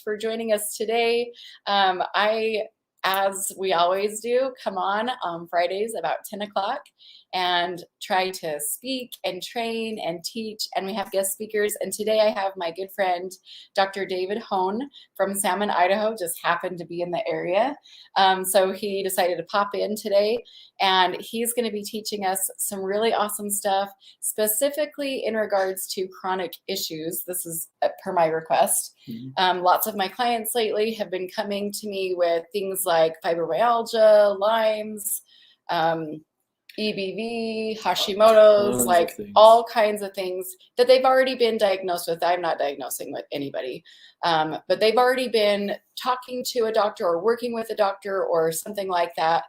for joining us today. As we always do, come on Fridays about 10 o'clock and try to speak and train and teach. And we have guest speakers. And today I have my good friend, Dr. David Hone from Salmon, Idaho, just happened to be in the area. So he decided to pop in today. And he's going to be teaching us some really awesome stuff, specifically in regards to chronic issues. This is per my request. Lots of my clients lately have been coming to me with things like fibromyalgia, Lyme's, EBV, Hashimoto's, like all kinds of things that they've already been diagnosed with. I'm not diagnosing with anybody, but they've already been talking to a doctor or working with a doctor or something like that,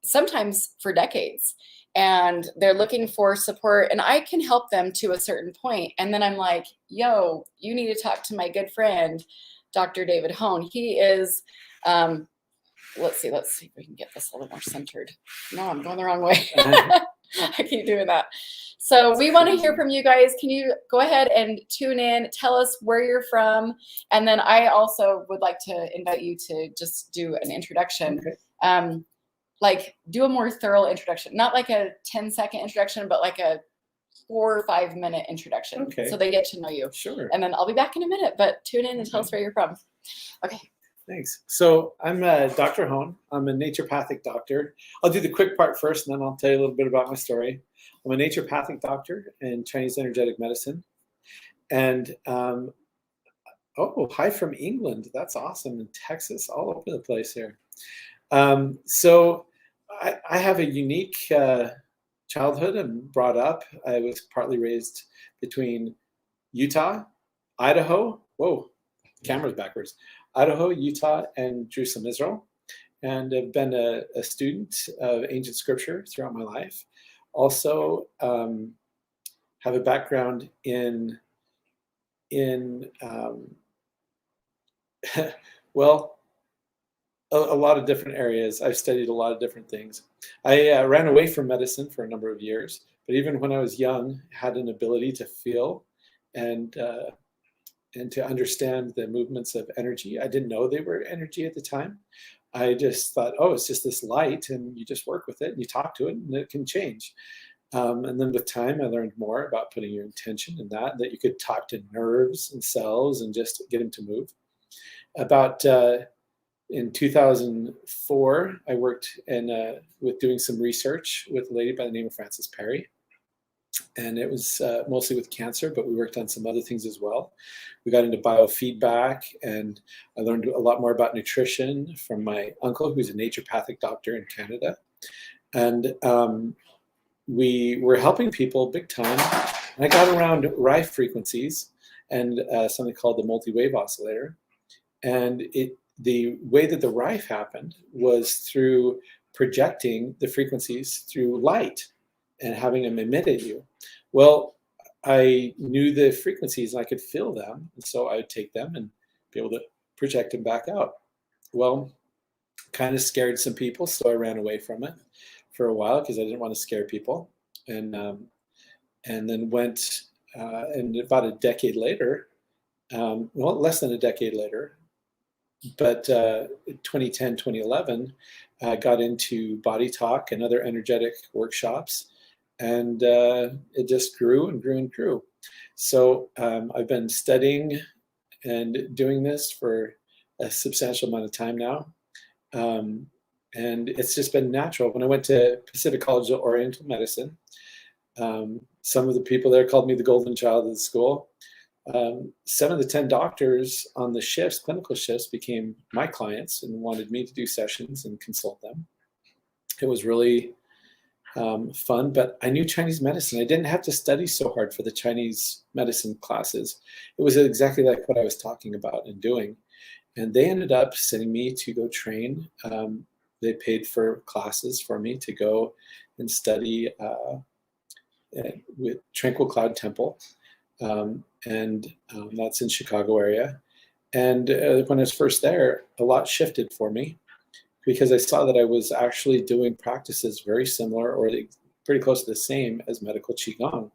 sometimes for decades. And they're looking for support, and I can help them to a certain point. And then I'm like, yo, you need to talk to my good friend, Dr. David Hone. He is, let's see if we can get this a little more centered. No, I'm going the wrong way. I keep doing that. So we want to hear from you guys. Can you go ahead and tune in, tell us where you're from, and then I also would like to invite you to just do an introduction. Okay. Like do a more thorough introduction, not like a 10-second introduction, but like a 4 or 5 minute introduction. Okay. So they get to know you. Sure. And then I'll be back in a minute, but tune in and tell us where you're from. Okay. Thanks. So I'm Dr. Hone. I'm a naturopathic doctor. I'll do the quick part first, and then I'll tell you a little bit about my story. I'm a naturopathic doctor in Chinese energetic medicine. And, oh, hi from England. That's awesome. In Texas, all over the place here. So I have a unique childhood and brought up. I was partly raised between Utah, Idaho, whoa, camera's backwards, Idaho, Utah, and Jerusalem, Israel. And I've been a student of ancient scripture throughout my life. Also have a background in well, a lot of different areas. I've studied a lot of different things. I ran away from medicine for a number of years, but even when I was young, had an ability to feel and to understand the movements of energy. I didn't know they were energy at the time. I just thought, oh, it's just this light, and you just work with it, and you talk to it, and it can change. And then with time, I learned more about putting your intention in that you could talk to nerves and cells and just get them to move. About in 2004, I worked with doing some research with a lady by the name of Frances Perry. And it was mostly with cancer, but we worked on some other things as well. We got into biofeedback, and I learned a lot more about nutrition from my uncle, who's a naturopathic doctor in Canada. And we were helping people big time. And I got around Rife frequencies and something called the multi-wave oscillator. And the way that the Rife happened was through projecting the frequencies through light and having them emit at you. Well, I knew the frequencies and I could feel them. And so I would take them and be able to project them back out. Well, kind of scared some people, so I ran away from it for a while because I didn't want to scare people. And then went, and about a decade later, well, less than a decade later, but 2010, 2011, got into body talk and other energetic workshops. And it just grew and grew and grew. So I've been studying and doing this for a substantial amount of time now. And it's just been natural. When I went to Pacific College of Oriental Medicine, some of the people there called me the golden child of the school. 7 of the 10 doctors on the shifts, clinical shifts, became my clients and wanted me to do sessions and consult them. It was really fun, but I knew Chinese medicine. I didn't have to study so hard for the Chinese medicine classes. It was exactly like what I was talking about and doing. And they ended up sending me to go train. They paid for classes for me to go and study with Tranquil Cloud Temple. And that's in Chicago area. And when I was first there, a lot shifted for me because I saw that I was actually doing practices very similar or pretty close to the same as medical Qigong.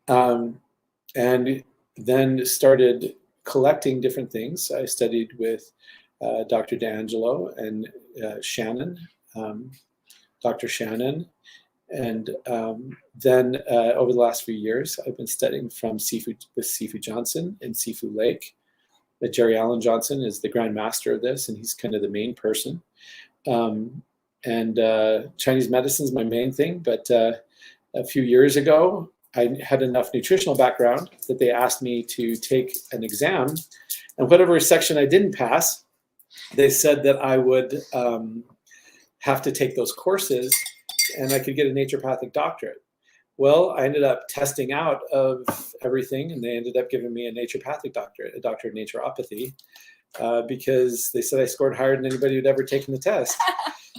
And then started collecting different things. I studied with Dr. D'Angelo and Shannon, Dr. Shannon. And then over the last few years, I've been studying with Sifu Johnson in Sifu Lake. Jerry Allen Johnson is the Grand Master of this, and he's kind of the main person. And Chinese medicine is my main thing, but a few years ago, I had enough nutritional background that they asked me to take an exam, and whatever section I didn't pass, they said that I would have to take those courses and I could get a naturopathic doctorate. Well, I ended up testing out of everything, and they ended up giving me a naturopathic doctorate, a doctorate of naturopathy, because they said I scored higher than anybody who'd ever taken the test.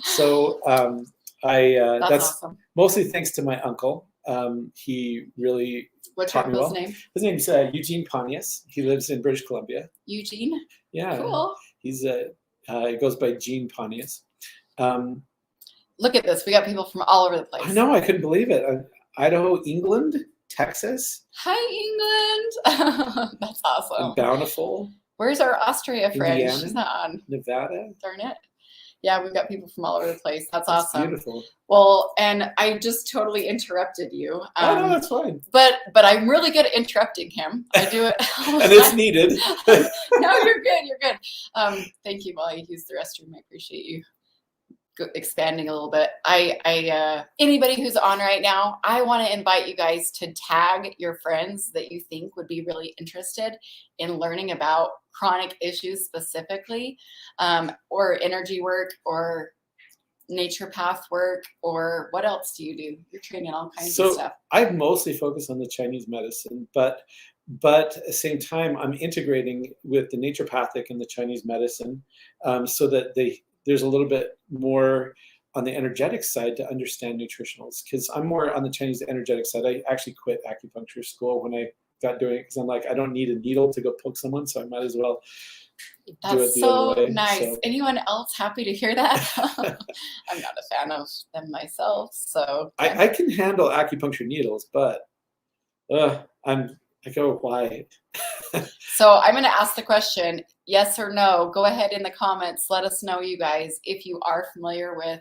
So that's awesome. Mostly thanks to my uncle. He really taught me well. What's your uncle's name? His name's Eugene Pontius. He lives in British Columbia. Eugene? Yeah. Cool. He goes by Gene Pontius. Look at this. We got people from all over the place. I know. I couldn't believe it. Idaho, England, Texas. Hi, England. That's awesome. And Bountiful. Where's our Austria friend? Indiana, she's not on. Nevada. Darn it. Yeah, we've got people from all over the place. That's awesome. Beautiful. Well, and I just totally interrupted you. Oh, no, that's fine. But I'm really good at interrupting him. I do it. And it's needed. No, you're good. You're good. Thank you while you use the restroom. I appreciate you expanding a little bit. Anybody who's on right now, I want to invite you guys to tag your friends that you think would be really interested in learning about chronic issues specifically, or energy work, or naturopath work, or what else do you do? You're training all kinds of stuff. I mostly focus on the Chinese medicine, but at the same time, I'm integrating with the naturopathic and the Chinese medicine, so that there's a little bit more on the energetic side to understand nutritionals, because I'm more on the Chinese energetic side. I actually quit acupuncture school when I got doing it, because I'm like, I don't need a needle to go poke someone, so I might as well do it the other way. Nice. So. Anyone else happy to hear that? I'm not a fan of them myself, so. Yeah. I can handle acupuncture needles, but I go, why? So I'm going to ask the question, yes or no. Go ahead in the comments. Let us know, you guys, if you are familiar with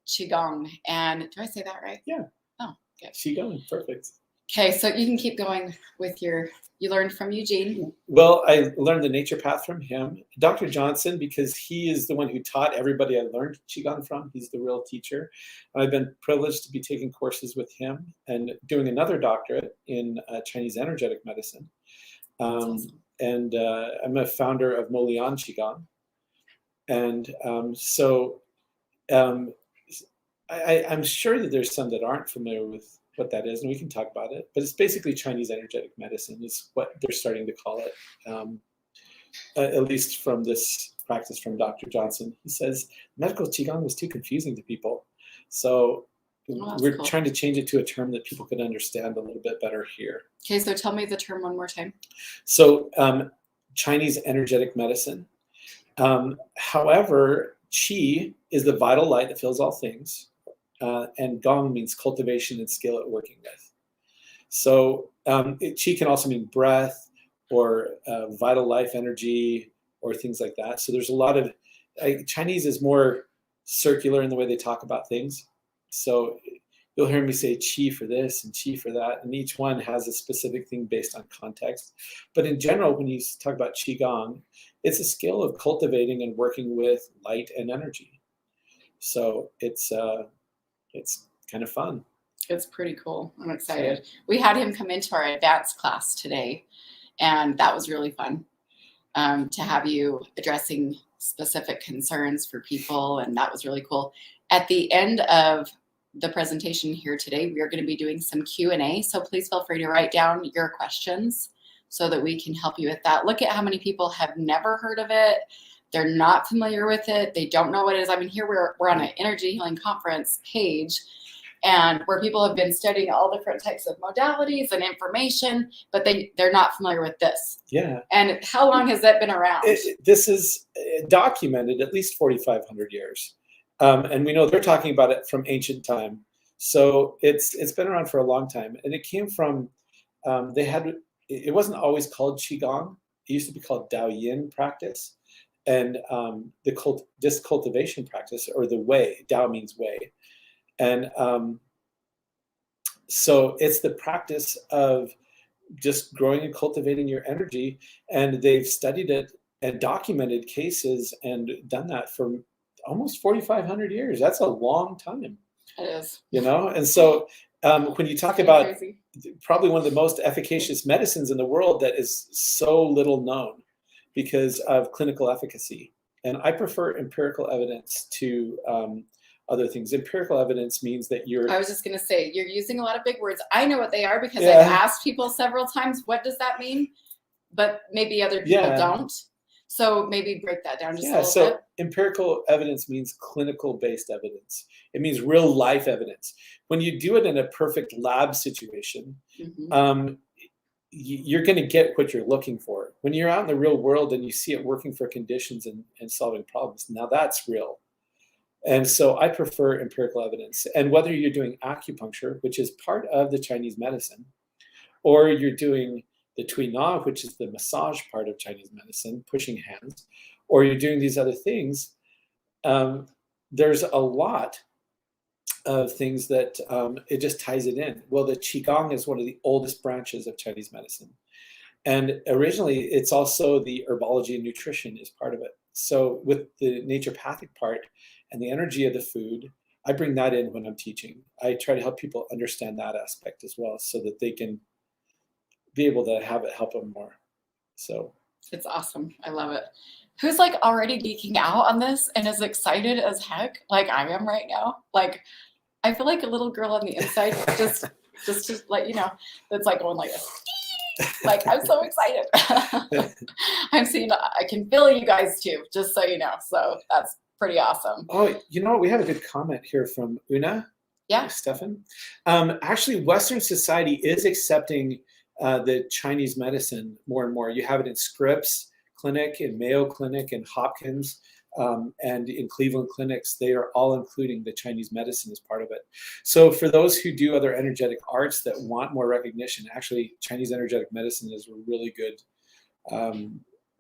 Qigong. And do I say that right? Yeah. Oh, good. Qigong, perfect. Okay, so you can keep going with you learned from Eugene. Well, I learned the naturopath from him. Dr. Johnson, because he is the one who taught everybody I learned Qigong from. He's the real teacher. I've been privileged to be taking courses with him and doing another doctorate in Chinese energetic medicine. Awesome. And I'm a founder of Molian Qigong. And I'm sure that there's some that aren't familiar with what that is, and we can talk about it. But it's basically Chinese energetic medicine is what they're starting to call it, at least from this practice from Dr. Johnson. He says medical Qigong was too confusing to people. So we're trying to change it to a term that people can understand a little bit better here. Okay, so tell me the term one more time. So Chinese energetic medicine. However, Qi is the vital light that fills all things. And Gong means cultivation and skill at working with. So Qi can also mean breath or vital life energy or things like that. So there's a lot of, Chinese is more circular in the way they talk about things. So you'll hear me say Qi for this and Qi for that, and each one has a specific thing based on context. But in general, when you talk about Qigong, it's a skill of cultivating and working with light and energy. So it's kind of fun. It's pretty cool. I'm excited. We had him come into our advanced class today, and that was really fun to have you addressing specific concerns for people, and that was really cool. At the end of the presentation here today, we are going to be doing some Q&A, so please feel free to write down your questions so that we can help you with that. Look at how many people have never heard of it. They're not familiar with it. They don't know what it is. I mean, here we're on an energy healing conference page, and where people have been studying all different types of modalities and information, but they're not familiar with this. Yeah. And how long has that been around? This is documented at least 4,500 years. And we know they're talking about it from ancient time. So it's been around for a long time. And it came from, it wasn't always called Qigong. used to be called Dao Yin practice, and the discultivation practice, or the way. Dao means way. And so it's the practice of just growing and cultivating your energy. And they've studied it and documented cases and done that for almost 4,500 years. That's a long time. It is. You know? And so when you talk about crazy. Probably one of the most efficacious medicines in the world that is so little known because of clinical efficacy. And I prefer empirical evidence to other things. Empirical evidence means that I was just going to say, you're using a lot of big words. I know what they are because I've asked people several times, what does that mean? But maybe other people don't. So maybe break that down just a little bit. Empirical evidence means clinical-based evidence. It means real life evidence. When you do it in a perfect lab situation, you're going to get what you're looking for. When you're out in the real world and you see it working for conditions and solving problems, now that's real. And so I prefer empirical evidence. And whether you're doing acupuncture, which is part of the Chinese medicine, or you're doing the Tui Na, which is the massage part of Chinese medicine, pushing hands, or you're doing these other things, there's a lot of things that it just ties it in. Well, the Qigong is one of the oldest branches of Chinese medicine. And originally, it's also the herbology and nutrition is part of it. So with the naturopathic part and the energy of the food, I bring that in when I'm teaching. I try to help people understand that aspect as well so that they can be able to have it help them more. So it's awesome. I love it. Who's like already geeking out on this and is excited as heck, like I am right now? Like, I feel like a little girl on the inside, just to let you know, that's like going like this. Like, I'm so excited. I can feel you guys too, just so you know. So that's pretty awesome. Oh, you know what? We have a good comment here from Una. Yeah. Stefan. Actually, Western society is accepting the Chinese medicine more and more. You have it in Scripps Clinic, in Mayo Clinic, in Hopkins, and in Cleveland clinics. They are all including the Chinese medicine as part of it. So for those who do other energetic arts that want more recognition, actually Chinese energetic medicine is a really good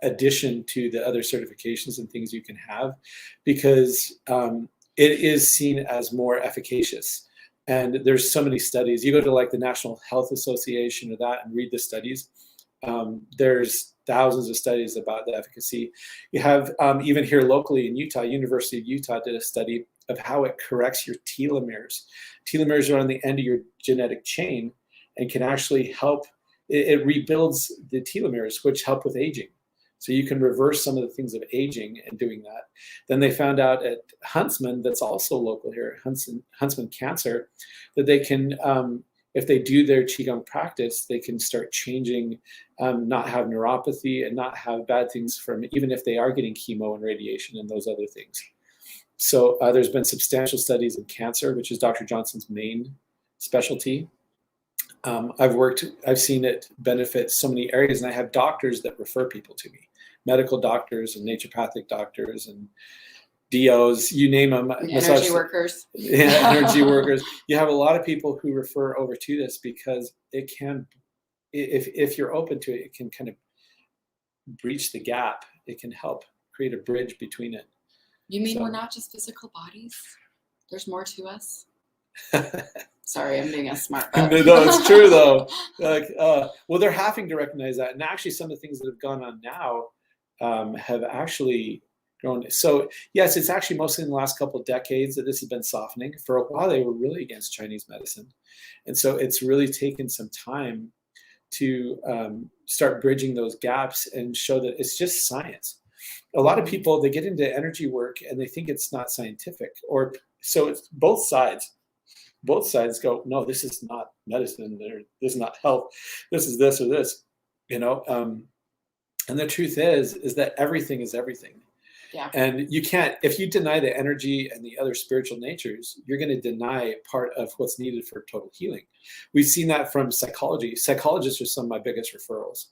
addition to the other certifications and things you can have, because it is seen as more efficacious. And there's so many studies. You go to like the National Health Association or that and read the studies. There's thousands of studies about the efficacy. You have even here locally in Utah, University of Utah did a study of how it corrects your telomeres. Telomeres are on the end of your genetic chain and can actually help. It rebuilds the telomeres, which help with aging. So you can reverse some of the things of aging and doing that. Then they found out at Huntsman, that's also local here, Huntsman Cancer, that they can, if they do their Qigong practice, they can start changing, not have neuropathy and not have bad things from, even if they are getting chemo and radiation and those other things. So there's been substantial studies in cancer, which is Dr. Johnson's main specialty. I've seen it benefit so many areas, and I have doctors that refer people to me, medical doctors and naturopathic doctors and DOs, you name them. Energy workers. Yeah, energy workers. You have a lot of people who refer over to this because it can, if you're open to it, it can kind of breach the gap. It can help create a bridge between it. You mean we're not just physical bodies? There's more to us? Sorry, I'm being a smart butt. No, it's true though. Like, well, they're having to recognize that, and actually, some of the things that have gone on now have actually grown. So, yes, it's actually mostly in the last couple of decades that this has been softening. For a while, they were really against Chinese medicine, and so it's really taken some time to start bridging those gaps and show that it's just science. A lot of people, they get into energy work and they think it's not scientific, or so it's both sides. Both sides go, no, this is not medicine, or this is not health, this is this or this, you know. And the truth is that everything is everything. Yeah. And you can't, if you deny the energy and the other spiritual natures, you're going to deny part of what's needed for total healing. We've seen that from psychology. Psychologists are some of my biggest referrers,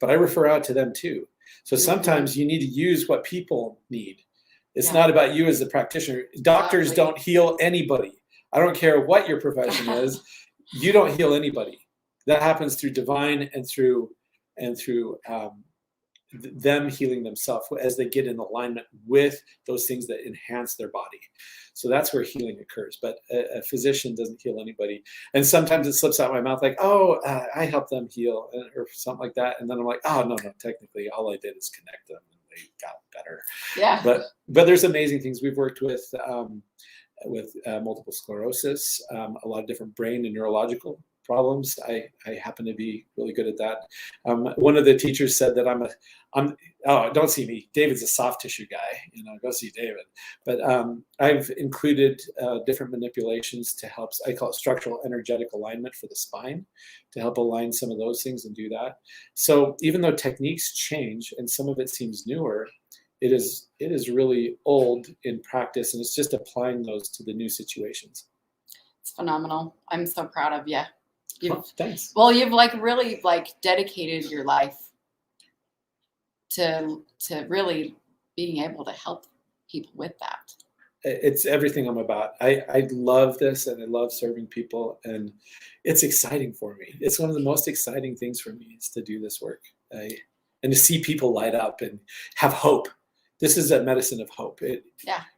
but I refer out to them too. So sometimes you need to use what people need. It's not about you as the practitioner. Doctors don't heal anybody. I don't care what your profession is. You don't heal anybody. That happens through divine and through and through them healing themselves as they get in alignment with those things that enhance their body. So that's where healing occurs. But a physician doesn't heal anybody. And sometimes it slips out my mouth like, oh, I help them heal or something like that. And then I'm like, oh, no, technically all I did is connect them and they got better. Yeah. But there's amazing things. We've worked with multiple sclerosis, a lot of different brain and neurological problems. I happen to be really good at that. One of the teachers said that don't see me. David's a soft tissue guy, go see David. But I've included different manipulations to help, I call it structural energetic alignment for the spine, to help align some of those things and do that. So even though techniques change and some of it seems newer, it is really old in practice, and it's just applying those to the new situations. It's phenomenal. I'm so proud of you. Thanks. Well, you've really dedicated your life to really being able to help people with that. It's everything I'm about. I love this, and I love serving people, and it's exciting for me. It's one of the most exciting things for me is to do this work, and to see people light up and have hope. This is a medicine of hope.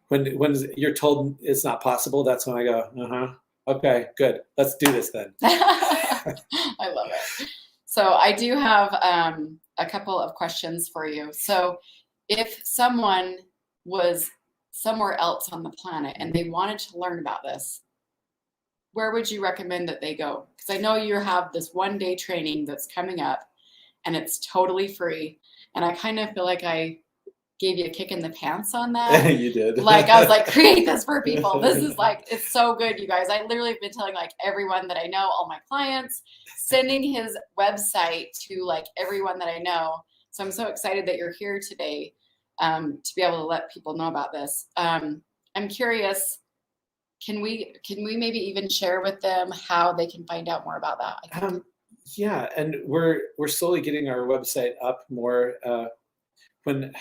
When you're told it's not possible, that's when I go, okay, good. Let's do this then. I love it. So I do have a couple of questions for you. So if someone was somewhere else on the planet and they wanted to learn about this, where would you recommend that they go? Because I know you have this 1-day training that's coming up and it's totally free. And I kind of feel like I gave you a kick in the pants on that. You did. I was like, create this for people. This is it's so good, you guys. I literally have been telling everyone that I know, all my clients, sending his website to everyone that I know. So I'm so excited that you're here today to be able to let people know about this. I'm curious, can we maybe even share with them how they can find out more about that? Yeah, and we're slowly getting our website up more. When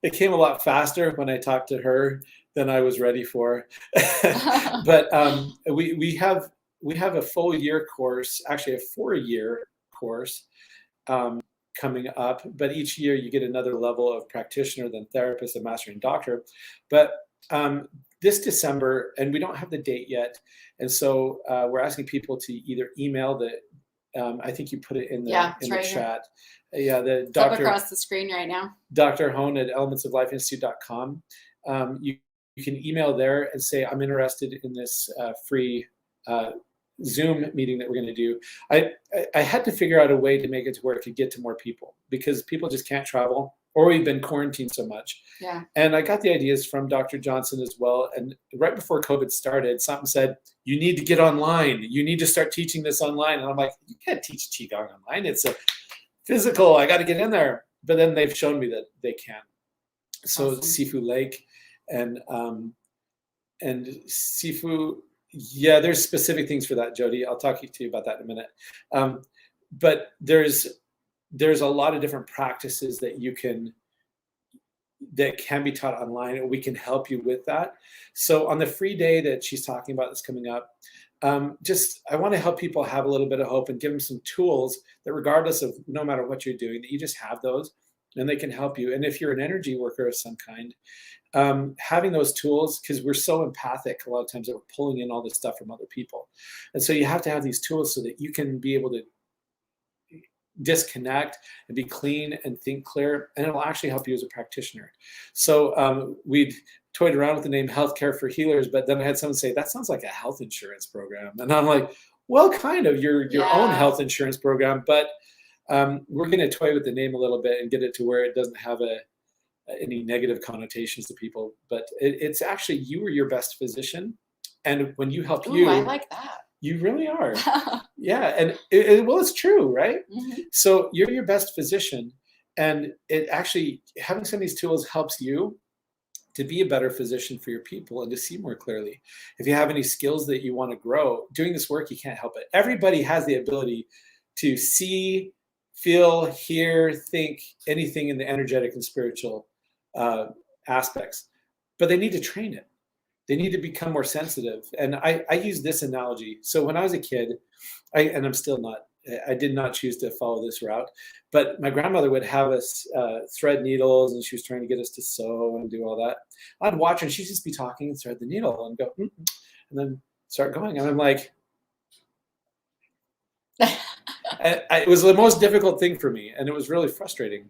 it came a lot faster when I talked to her than I was ready for. But we have a full year course, actually a 4-year course coming up. But each year you get another level of practitioner, then therapist, and master and doctor. But this December, and we don't have the date yet, and so we're asking people to either email I think you put it in the right chat. Yeah, the doctor across the screen right now. Dr. Hone at elementsoflifeinstitute.com. You can email there and say, I'm interested in this free Zoom meeting that we're going to do. I had to figure out a way to make it to where it could get to more people because people just can't travel, or we've been quarantined so much. Yeah. And I got the ideas from Dr. Johnson as well. And right before COVID started, something said, you need to get online. You need to start teaching this online. And I'm like, you can't teach Qigong online. It's a physical, I got to get in there. But then they've shown me that they can. So awesome. Sifu Lake and Sifu, yeah, there's specific things for that, Jody. I'll talk to you about that in a minute. But there's a lot of different practices that can be taught online, and we can help you with that. So on the free day that she's talking about that's coming up, I want to help people have a little bit of hope and give them some tools that regardless of no matter what you're doing, that you just have those and they can help you. And if you're an energy worker of some kind, having those tools, because we're so empathic a lot of times that we're pulling in all this stuff from other people. And so you have to have these tools so that you can be able to disconnect and be clean and think clear, and it'll actually help you as a practitioner. So we'd toyed around with the name Healthcare for Healers, but then I had someone say, that sounds like a health insurance program. And I'm like, well, kind of your own health insurance program, but we're going to toy with the name a little bit and get it to where it doesn't have any negative connotations to people. But it's actually, you are your best physician. And when you help you, I like that. You really are. Yeah. And well, it's true, right? Mm-hmm. So you're your best physician, and it actually, having some of these tools helps you to be a better physician for your people and to see more clearly. If you have any skills that you want to grow, doing this work, you can't help it. Everybody has the ability to see, feel, hear, think anything in the energetic and spiritual aspects, but they need to train it. They need to become more sensitive. And I use this analogy. So when I was a kid, and I'm still not I did not choose to follow this route, but my grandmother would have us thread needles, and she was trying to get us to sew and do all that. I'd watch her, and she'd just be talking and thread the needle and go, and then start going. And I'm like, it was the most difficult thing for me, and it was really frustrating.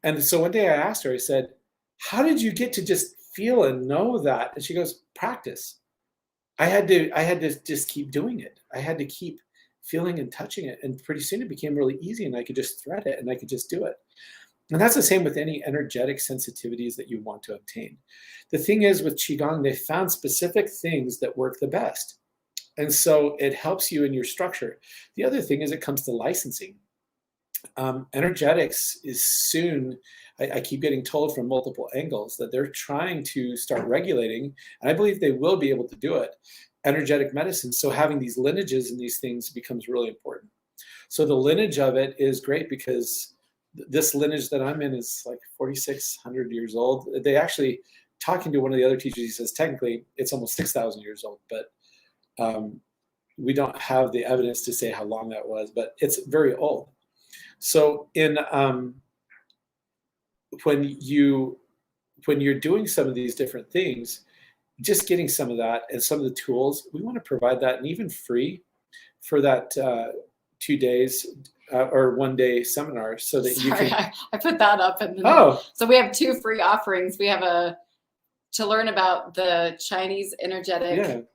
And so one day I asked her, I said, how did you get to just feel and know that? And she goes, practice. I had to just keep doing it. I had to keep feeling and touching it. And pretty soon it became really easy, and I could just thread it and I could just do it. And that's the same with any energetic sensitivities that you want to obtain. The thing is with Qigong, they found specific things that work the best. And so it helps you in your structure. The other thing is it comes to licensing. Energetics is soon, I keep getting told from multiple angles that they're trying to start regulating, and I believe they will be able to do it, energetic medicine. So having these lineages and these things becomes really important. So the lineage of it is great because this lineage that I'm in is like 4,600 years old. They actually, talking to one of the other teachers, he says technically it's almost 6,000 years old, but we don't have the evidence to say how long that was, but it's very old. So in when you're doing some of these different things, just getting some of that and some of the tools, we want to provide that, and even free for that 2 days or 1 day seminar, so that you can. I put that up, and so we have 2 free offerings. We have to learn about the Chinese energetic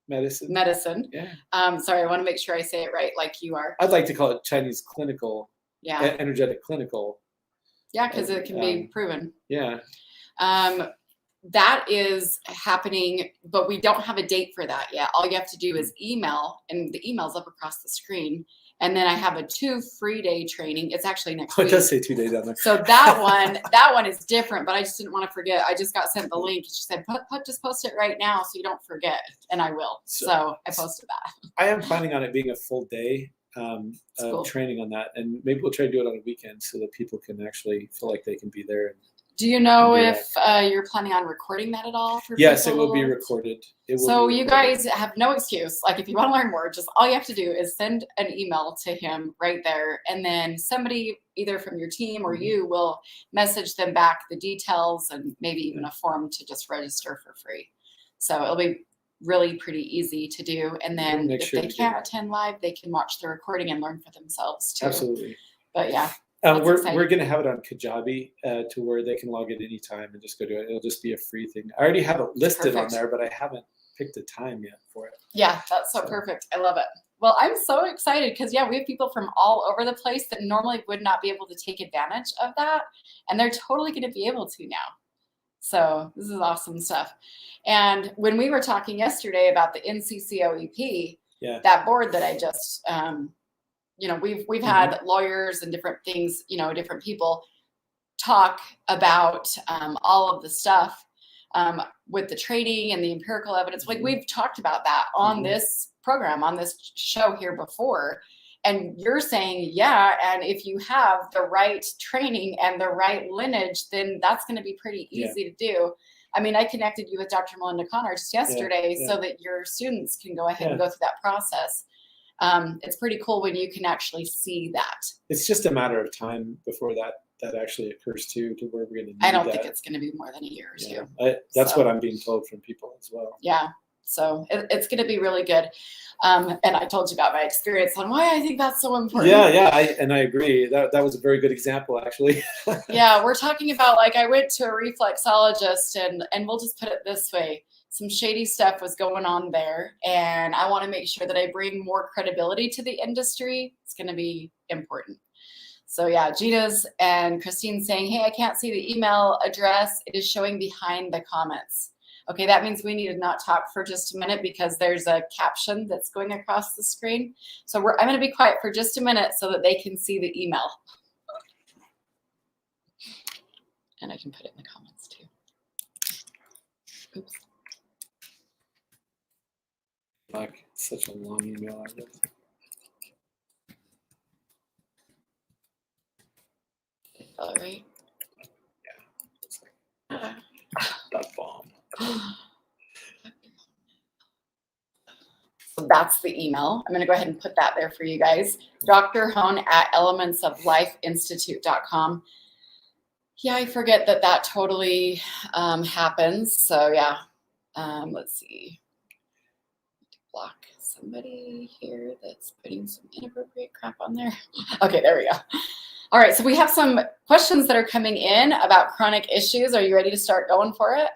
medicine. Yeah. Sorry, I want to make sure I say it right, like you are. I'd like to call it Chinese clinical. Yeah. Energetic clinical. Yeah, because it can be proven. Yeah. That is happening, but we don't have a date for that yet. All you have to do is email, and the email's up across the screen. And then I have a 2 free day training. It's actually next week. It does say 2 days on there. So that one is different, but I just didn't want to forget. I just got sent the link. She said, just post it right now so you don't forget. And I will. So I posted that. I am planning on it being a full day cool. training on that. And maybe we'll try to do it on a weekend so that people can actually feel like they can be there. Do you know if you're planning on recording that at all? Yes, it will be recorded. You guys have no excuse. Like, if you want to learn more, just all you have to do is send an email to him right there. And then somebody either from your team or you will message them back the details and maybe even a form to just register for free. So it'll be really pretty easy to do. And then if they can't attend live, they can watch the recording and learn for themselves too. Absolutely. But yeah. We're going to have it on Kajabi to where they can log in anytime and just go do it. It'll just be a free thing. I already have it listed on there, but I haven't picked a time yet for it. Yeah, that's so perfect. I love it. Well, I'm so excited because, we have people from all over the place that normally would not be able to take advantage of that. And they're totally going to be able to now. So this is awesome stuff. And when we were talking yesterday about the NCCOEP, that board that I just we've had lawyers and different things, different people talk about all of the stuff with the training and the empirical evidence. Like, we've talked about that on this program, on this show here before. And you're saying, and if you have the right training and the right lineage, then that's going to be pretty easy to do. I mean, I connected you with Dr. Melinda Connor just yesterday so that your students can go ahead and go through that process. It's pretty cool when you can actually see that. It's just a matter of time before that actually occurs to where we're going to need I don't think it's going to be more than a year or two. That's what I'm being told from people as well. Yeah. So it's going to be really good. And I told you about my experience on why I think that's so important. I agree. That was a very good example, actually. We're talking about, like, I went to a reflexologist, and we'll just put it this way. Some shady stuff was going on there, and I want to make sure that I bring more credibility to the industry. It's going to be important. So Gina's and Christine's saying, hey, I can't see the email address. It is showing behind the comments. Okay, that means we need to not talk for just a minute because there's a caption that's going across the screen. So I'm going to be quiet for just a minute so that they can see the email. And I can put it in the comments too. Oops. Like, such a long email, I guess. All right. It's like that bomb. So That's the email. I'm going to go ahead and put that there for you guys. Dr. Hone at elementsoflifeinstitute.com. Yeah, I forget that totally happens. So yeah, let's see. Block somebody here that's putting some inappropriate crap on there. Okay, there we go. All right, so we have some questions that are coming in about chronic issues. Are you ready to start going for it?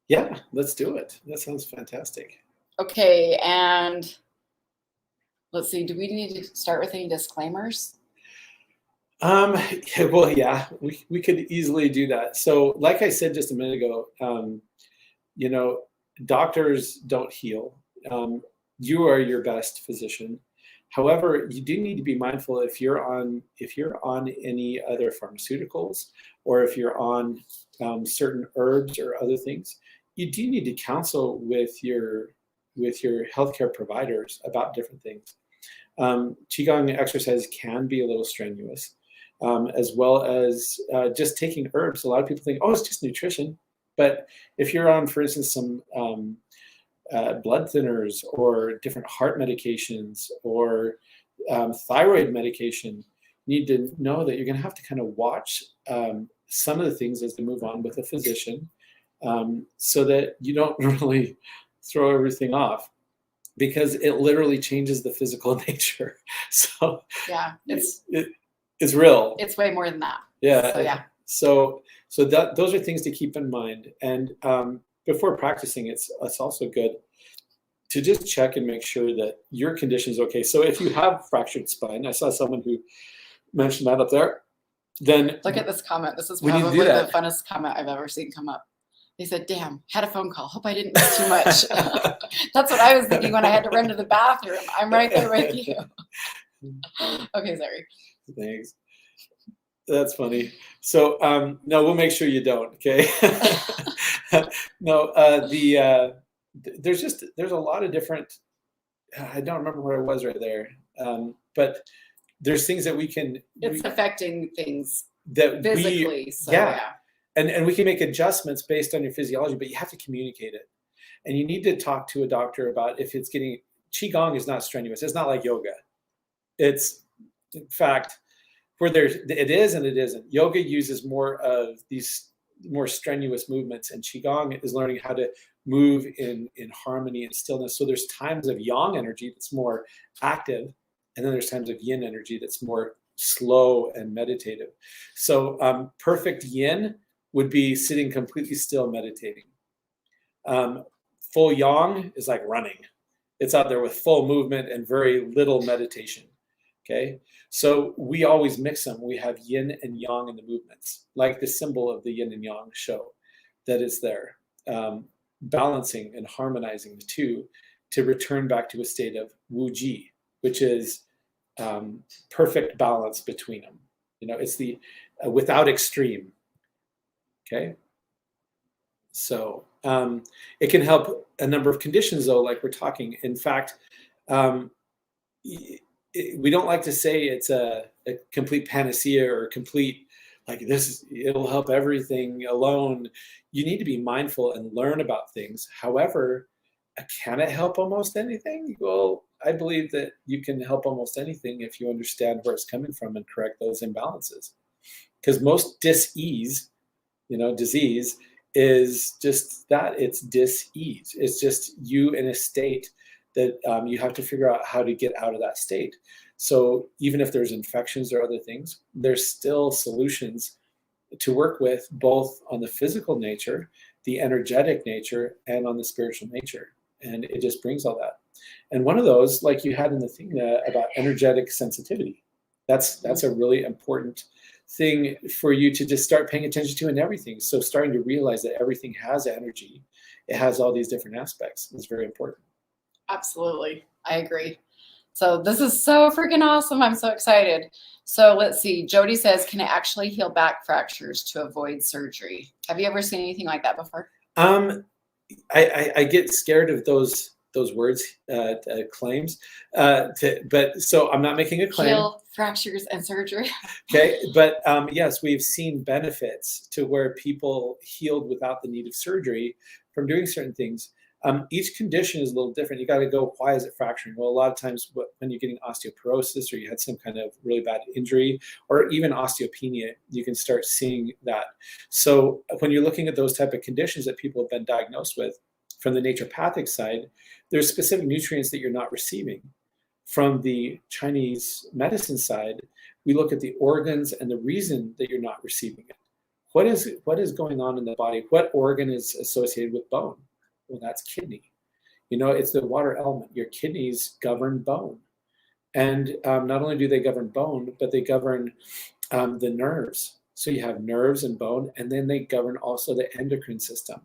Yeah, let's do it. That sounds fantastic. Okay, and let's see, do we need to start with any disclaimers? Well, yeah, we could easily do that. So like I said just a minute ago, you know, doctors don't heal. You are your best physician. However, you do need to be mindful if you're on any other pharmaceuticals, or if you're on certain herbs or other things, you do need to counsel with your healthcare providers about different things. Qigong exercise can be a little strenuous, as well as just taking herbs. A lot of people think, oh, it's just nutrition. But if you're on, for instance, some blood thinners or different heart medications or thyroid medication, you need to know that you're going to have to kind of watch some of the things as they move on with a physician, so that you don't really throw everything off, because it literally changes the physical nature. So yeah, it's real. It's way more than that. Yeah. So yeah. So those are things to keep in mind. And before practicing, it's also good to just check and make sure that your condition is okay. So if you have fractured spine, I saw someone who mentioned that up there. Then look at this comment. This is probably the funnest comment I've ever seen come up. They said, damn, had a phone call. Hope I didn't miss too much. That's what I was thinking when I had to run to the bathroom. I'm right there with you. Okay, sorry. Thanks. That's funny. So no, we'll make sure you don't. Okay. No, there's a lot of different. I don't remember where I was right there, but there's things that we can. It's affecting things that physically. Yeah. And we can make adjustments based on your physiology, but you have to communicate it. And you need to talk to a doctor about if it's getting. Qigong is not strenuous. It's not like yoga. It's, in fact, where it is and it isn't. Yoga uses more of these more strenuous movements, and Qigong is learning how to move in harmony and stillness. So there's times of yang energy that's more active, and then there's times of yin energy that's more slow and meditative. So perfect yin would be sitting completely still, meditating. Full yang is like running. It's out there with full movement and very little meditation. Okay, so we always mix them. We have yin and yang in the movements, like the symbol of the yin and yang show that is there, balancing and harmonizing the two to return back to a state of wuji, which is perfect balance between them. You know, it's the without extreme. Okay, so it can help a number of conditions, though, like we're talking. In fact, we don't like to say it's a complete panacea or complete, like this, it'll help everything alone. You need to be mindful and learn about things. However, can it help almost anything? Well, I believe that you can help almost anything if you understand where it's coming from and correct those imbalances. Because most dis-ease, disease is just that. It's dis-ease. It's just you in a state that you have to figure out how to get out of that state. So even if there's infections or other things, there's still solutions to work with, both on the physical nature, the energetic nature, and on the spiritual nature. And it just brings all that. And one of those, like you had in the thing about energetic sensitivity, that's a really important thing for you to just start paying attention to in everything. So starting to realize that everything has energy. It has all these different aspects. It's very important. Absolutely. I agree. So this is so freaking awesome. I'm so excited. So let's see. Jody says, can it actually heal back fractures to avoid surgery? Have you ever seen anything like that before? I get scared of those words, claims, but so I'm not making a claim. Heal fractures and surgery. Okay, but yes, we've seen benefits to where people healed without the need of surgery from doing certain things. Each condition is a little different. You got to go, why is it fracturing? Well, a lot of times when you're getting osteoporosis or you had some kind of really bad injury or even osteopenia, you can start seeing that. So when you're looking at those type of conditions that people have been diagnosed with, from the naturopathic side, there's specific nutrients that you're not receiving. From the Chinese medicine side, we look at the organs and the reason that you're not receiving it. What is going on in the body? What organ is associated with bone? Well, that's kidney. It's the water element. Your kidneys govern bone. And not only do they govern bone, but they govern the nerves. So you have nerves and bone, and then they govern also the endocrine system.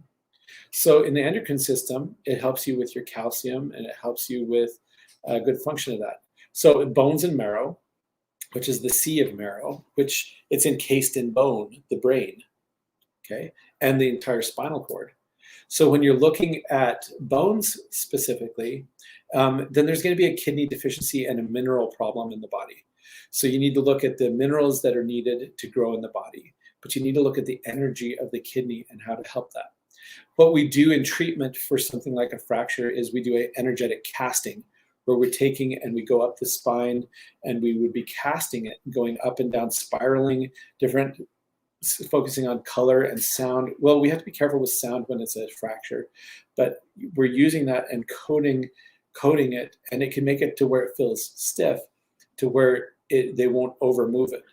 So in the endocrine system, it helps you with your calcium and it helps you with good function of that. So bones and marrow, which is the sea of marrow, which it's encased in bone, the brain, okay, and the entire spinal cord. So when you're looking at bones specifically, then there's going to be a kidney deficiency and a mineral problem in the body. So you need to look at the minerals that are needed to grow in the body, but you need to look at the energy of the kidney and how to help that. What we do in treatment for something like a fracture is we do an energetic casting, where we're taking and we go up the spine and we would be casting it, going up and down, spiraling, different, focusing on color and sound. Well, we have to be careful with sound when it's a fracture, but we're using that and coating it, and it can make it to where it feels stiff, to where they won't over move it.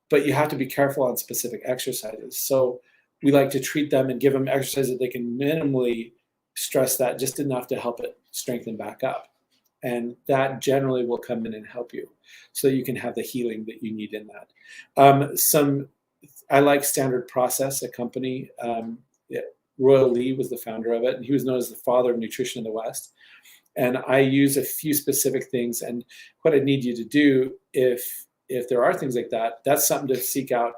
But you have to be careful on specific exercises. So we like to treat them and give them exercises that they can minimally stress that just enough to help it strengthen back up. And that generally will come in and help you so you can have the healing that you need in that. I like Standard Process, a company. Royal Lee was the founder of it, and he was known as the father of nutrition in the West. And I use a few specific things. And what I need you to do, if there are things like that, that's something to seek out.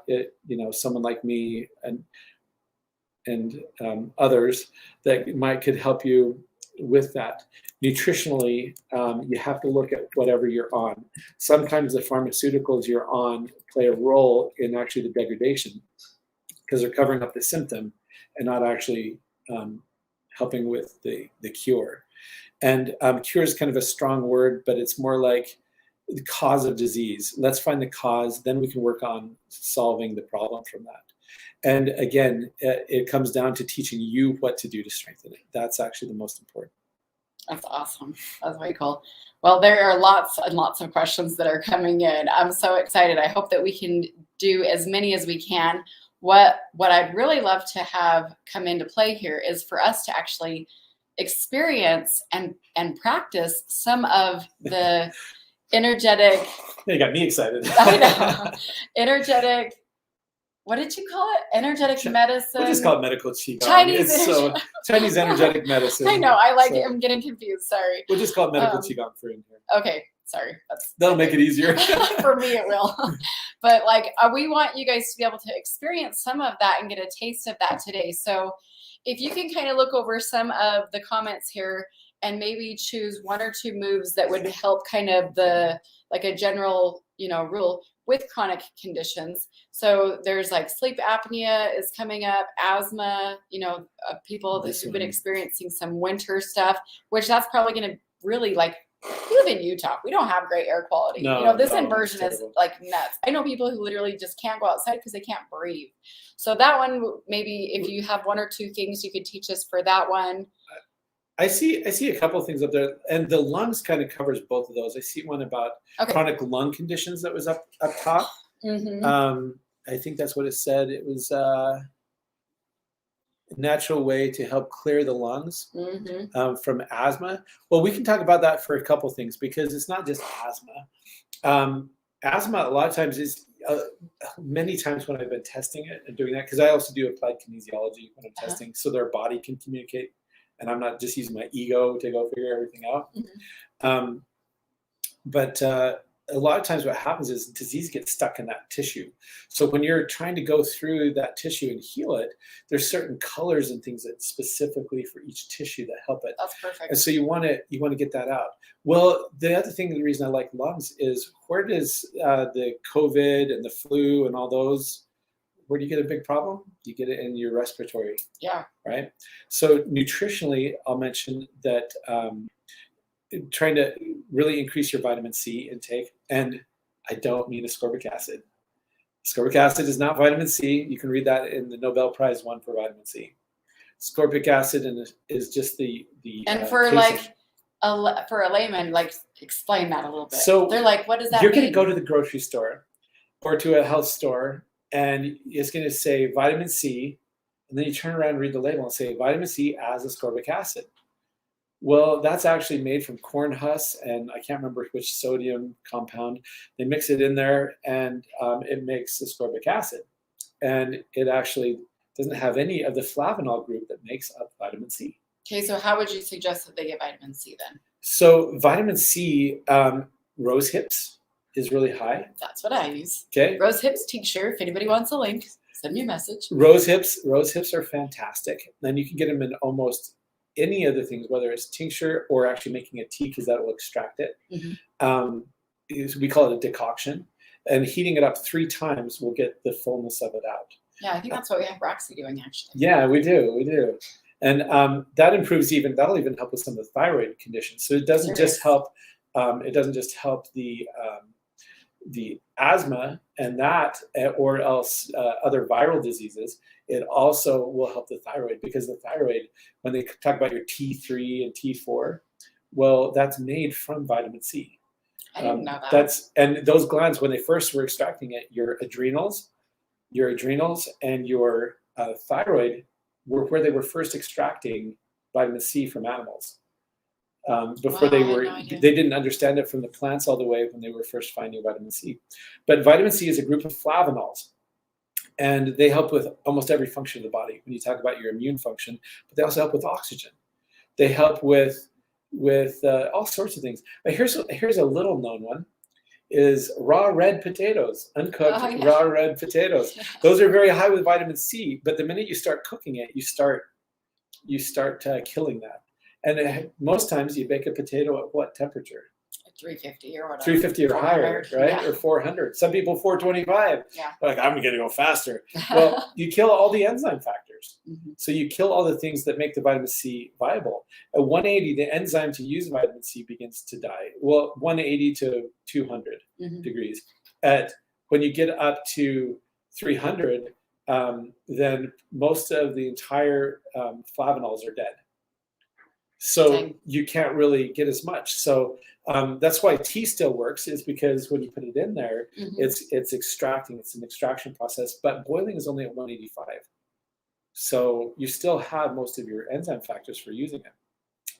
Someone like me and others that could help you with that. Nutritionally, you have to look at whatever you're on. Sometimes the pharmaceuticals you're on play a role in actually the degradation because they're covering up the symptom and not actually helping with the cure. And cure is kind of a strong word, but it's more like the cause of disease. Let's find the cause, then we can work on solving the problem from that. And again, it comes down to teaching you what to do to strengthen it. That's actually the most important. That's awesome. That's very cool. Well, there are lots and lots of questions that are coming in. I'm so excited. I hope that we can do as many as we can. What I'd really love to have come into play here is for us to actually experience and practice some of the energetic. You got me excited. I know. Energetic. What did you call it? Energetic medicine. We'll just call it medical qigong. Chinese energetic medicine. I know. I'm getting confused. Sorry. We'll just call it medical qigong for in here. Okay. Sorry. That'll make it easier. For me, it will. But we want you guys to be able to experience some of that and get a taste of that today. So if you can kind of look over some of the comments here and maybe choose one or two moves that would help kind of a general, rule with chronic conditions. So there's sleep apnea is coming up, asthma, people that have been experiencing some winter stuff, which that's probably going to really you live in Utah. We don't have great air quality. This inversion is nuts. I know people who literally just can't go outside because they can't breathe. So that one, maybe if you have one or two things you could teach us for that one. I see a couple of things up there, and the lungs kind of covers both of those. I see one about chronic lung conditions that was up top. Mm-hmm. I think that's what it said. It was a natural way to help clear the lungs from asthma. Well, we can talk about that for a couple of things because it's not just asthma. Asthma a lot of times is many times when I've been testing it and doing that, because I also do applied kinesiology when I'm testing, so their body can communicate. And I'm not just using my ego to go figure everything out. Mm-hmm. But a lot of times what happens is disease gets stuck in that tissue. So when you're trying to go through that tissue and heal it, there's certain colors and things that specifically for each tissue that help it. That's perfect. And so you want to get that out. Well, the other thing, the reason I like lungs is where does the COVID and the flu and all those, where do you get a big problem? You get it in your respiratory. Yeah. Right. So nutritionally, I'll mention that trying to really increase your vitamin C intake, and I don't mean ascorbic acid. Ascorbic acid is not vitamin C. You can read that in the Nobel Prize one for vitamin C. Ascorbic acid is just the and for for a layman, like explain that a little bit. So they're like, what does that mean? You're going to go to the grocery store or to a health store, and it's going to say vitamin C, and then you turn around and read the label and say vitamin C as ascorbic acid. Well, that's actually made from corn husks, and I can't remember which sodium compound. They mix it in there, and it makes ascorbic acid. And it actually doesn't have any of the flavanol group that makes up vitamin C. Okay, so how would you suggest that they get vitamin C then? So vitamin C, rose hips is really high. That's what I use. Okay. Rose hips tincture. If anybody wants a link, send me a message. Rose hips are fantastic. And you can get them in almost any of the things, whether it's tincture or actually making a tea, because that will extract it. We call it a decoction, and heating it up 3 times will get the fullness of it out. Yeah, I think that's what we have Roxy doing actually. Yeah, we do. And that improves that'll even help with some of the thyroid conditions. So it doesn't just help. It doesn't just help the asthma and that, or else other viral diseases. It also will help the thyroid, because the thyroid, when they talk about your T3 and T4, well, that's made from vitamin C. I didn't know that. And those glands, when they first were extracting it, your adrenals and your thyroid were where they were first extracting vitamin C from animals. Before they didn't understand it from the plants all the way when they were first finding vitamin C. But vitamin C is a group of flavanols, and they help with almost every function of the body when you talk about your immune function, but they also help with oxygen. They help with all sorts of things. But here's a little known one, is raw red potatoes, uncooked raw red potatoes. Those are very high with vitamin C, but the minute you start cooking it, you start killing that. And most times you bake a potato at what temperature? 350 or whatever. 350 or higher, right? Yeah. Or 400. Some people 425. Yeah. Like, I'm going to go faster. Well, you kill all the enzyme factors. So you kill all the things that make the vitamin C viable. At 180, the enzyme to use vitamin C begins to die. Well, 180 to 200 degrees. When you get up to 300, then most of the entire flavanols are dead. So you can't really get as much. So that's why tea still works, is because when you put it in there, it's extracting. It's an extraction process, but boiling is only at 185. So you still have most of your enzyme factors for using it.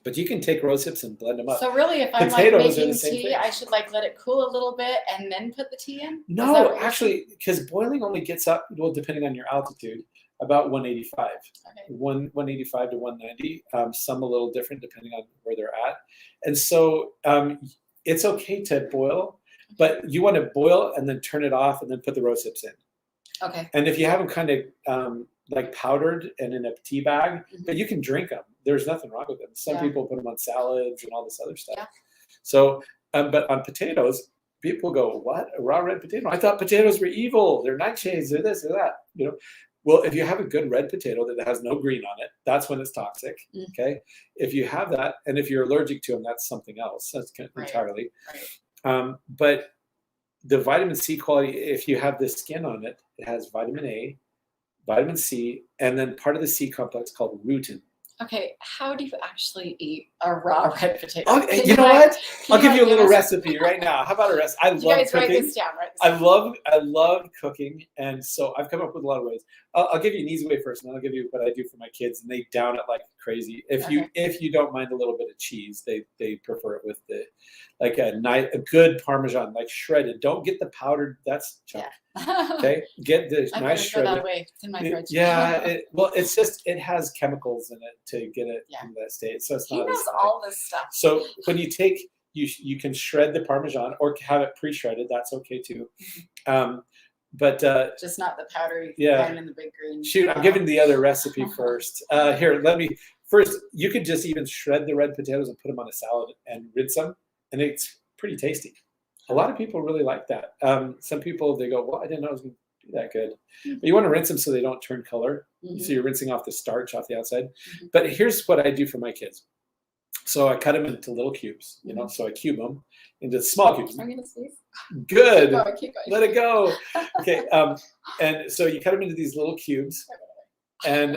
But you can take rose hips and blend them up. So really, if I'm like making tea, I should like let it cool a little bit and then put the tea in? No, actually, because boiling only gets up, well, depending on your altitude, about 185. Okay. 185 to 190. Some a little different depending on where they're at. And so it's okay to boil, but you want to boil and then turn it off and then put the rose hips in. Okay. And if you have them kind of like powdered and in a tea bag, but you can drink them. There's nothing wrong with them. Some people put them on salads and all this other stuff. Yeah. So, but on potatoes, people go, "What? A raw red potato? I thought potatoes were evil. They're nightshades. They're this or that." You know. Well, if you have a good red potato that has no green on it, that's when it's toxic. Okay. If you have that, and if you're allergic to them, that's something else. That's entirely. Right. But the vitamin C quality, if you have the skin on it, it has vitamin A, vitamin C, and then part of the C complex called rutin. Okay, how do you actually eat a raw red potato? You know what? I'll give you a little recipe right now. How about a recipe? I love cooking. Write this down. I love cooking, and so I've come up with a lot of ways. I'll give you an easy way first, and then I'll give you what I do for my kids, and they down it like crazy. If you don't mind a little bit of cheese, they prefer it with a good Parmesan, like shredded. Don't get the powdered. That's junk. Yeah. Okay, get the nice shredded. Throw that away. It's in my fridge. Yeah, it's just it has chemicals in it to get it in that state, so it's not. He knows all this stuff. So when you take you can shred the Parmesan or have it pre-shredded. That's okay too. But just not the powdery kind in the big green. Shoot, I'm giving the other recipe first. Here, you could just even shred the red potatoes and put them on a salad and rinse them, and it's pretty tasty. A lot of people really like that. Some people, they go, well, I didn't know it was going to that good. But you want to rinse them so they don't turn color. So you're rinsing off the starch off the outside. But here's what I do for my kids. So I cut them into little cubes, you know, so I cube them into small cubes. I'm gonna sneeze. Good. Keep going. Let it go. Okay. And so you cut them into these little cubes. And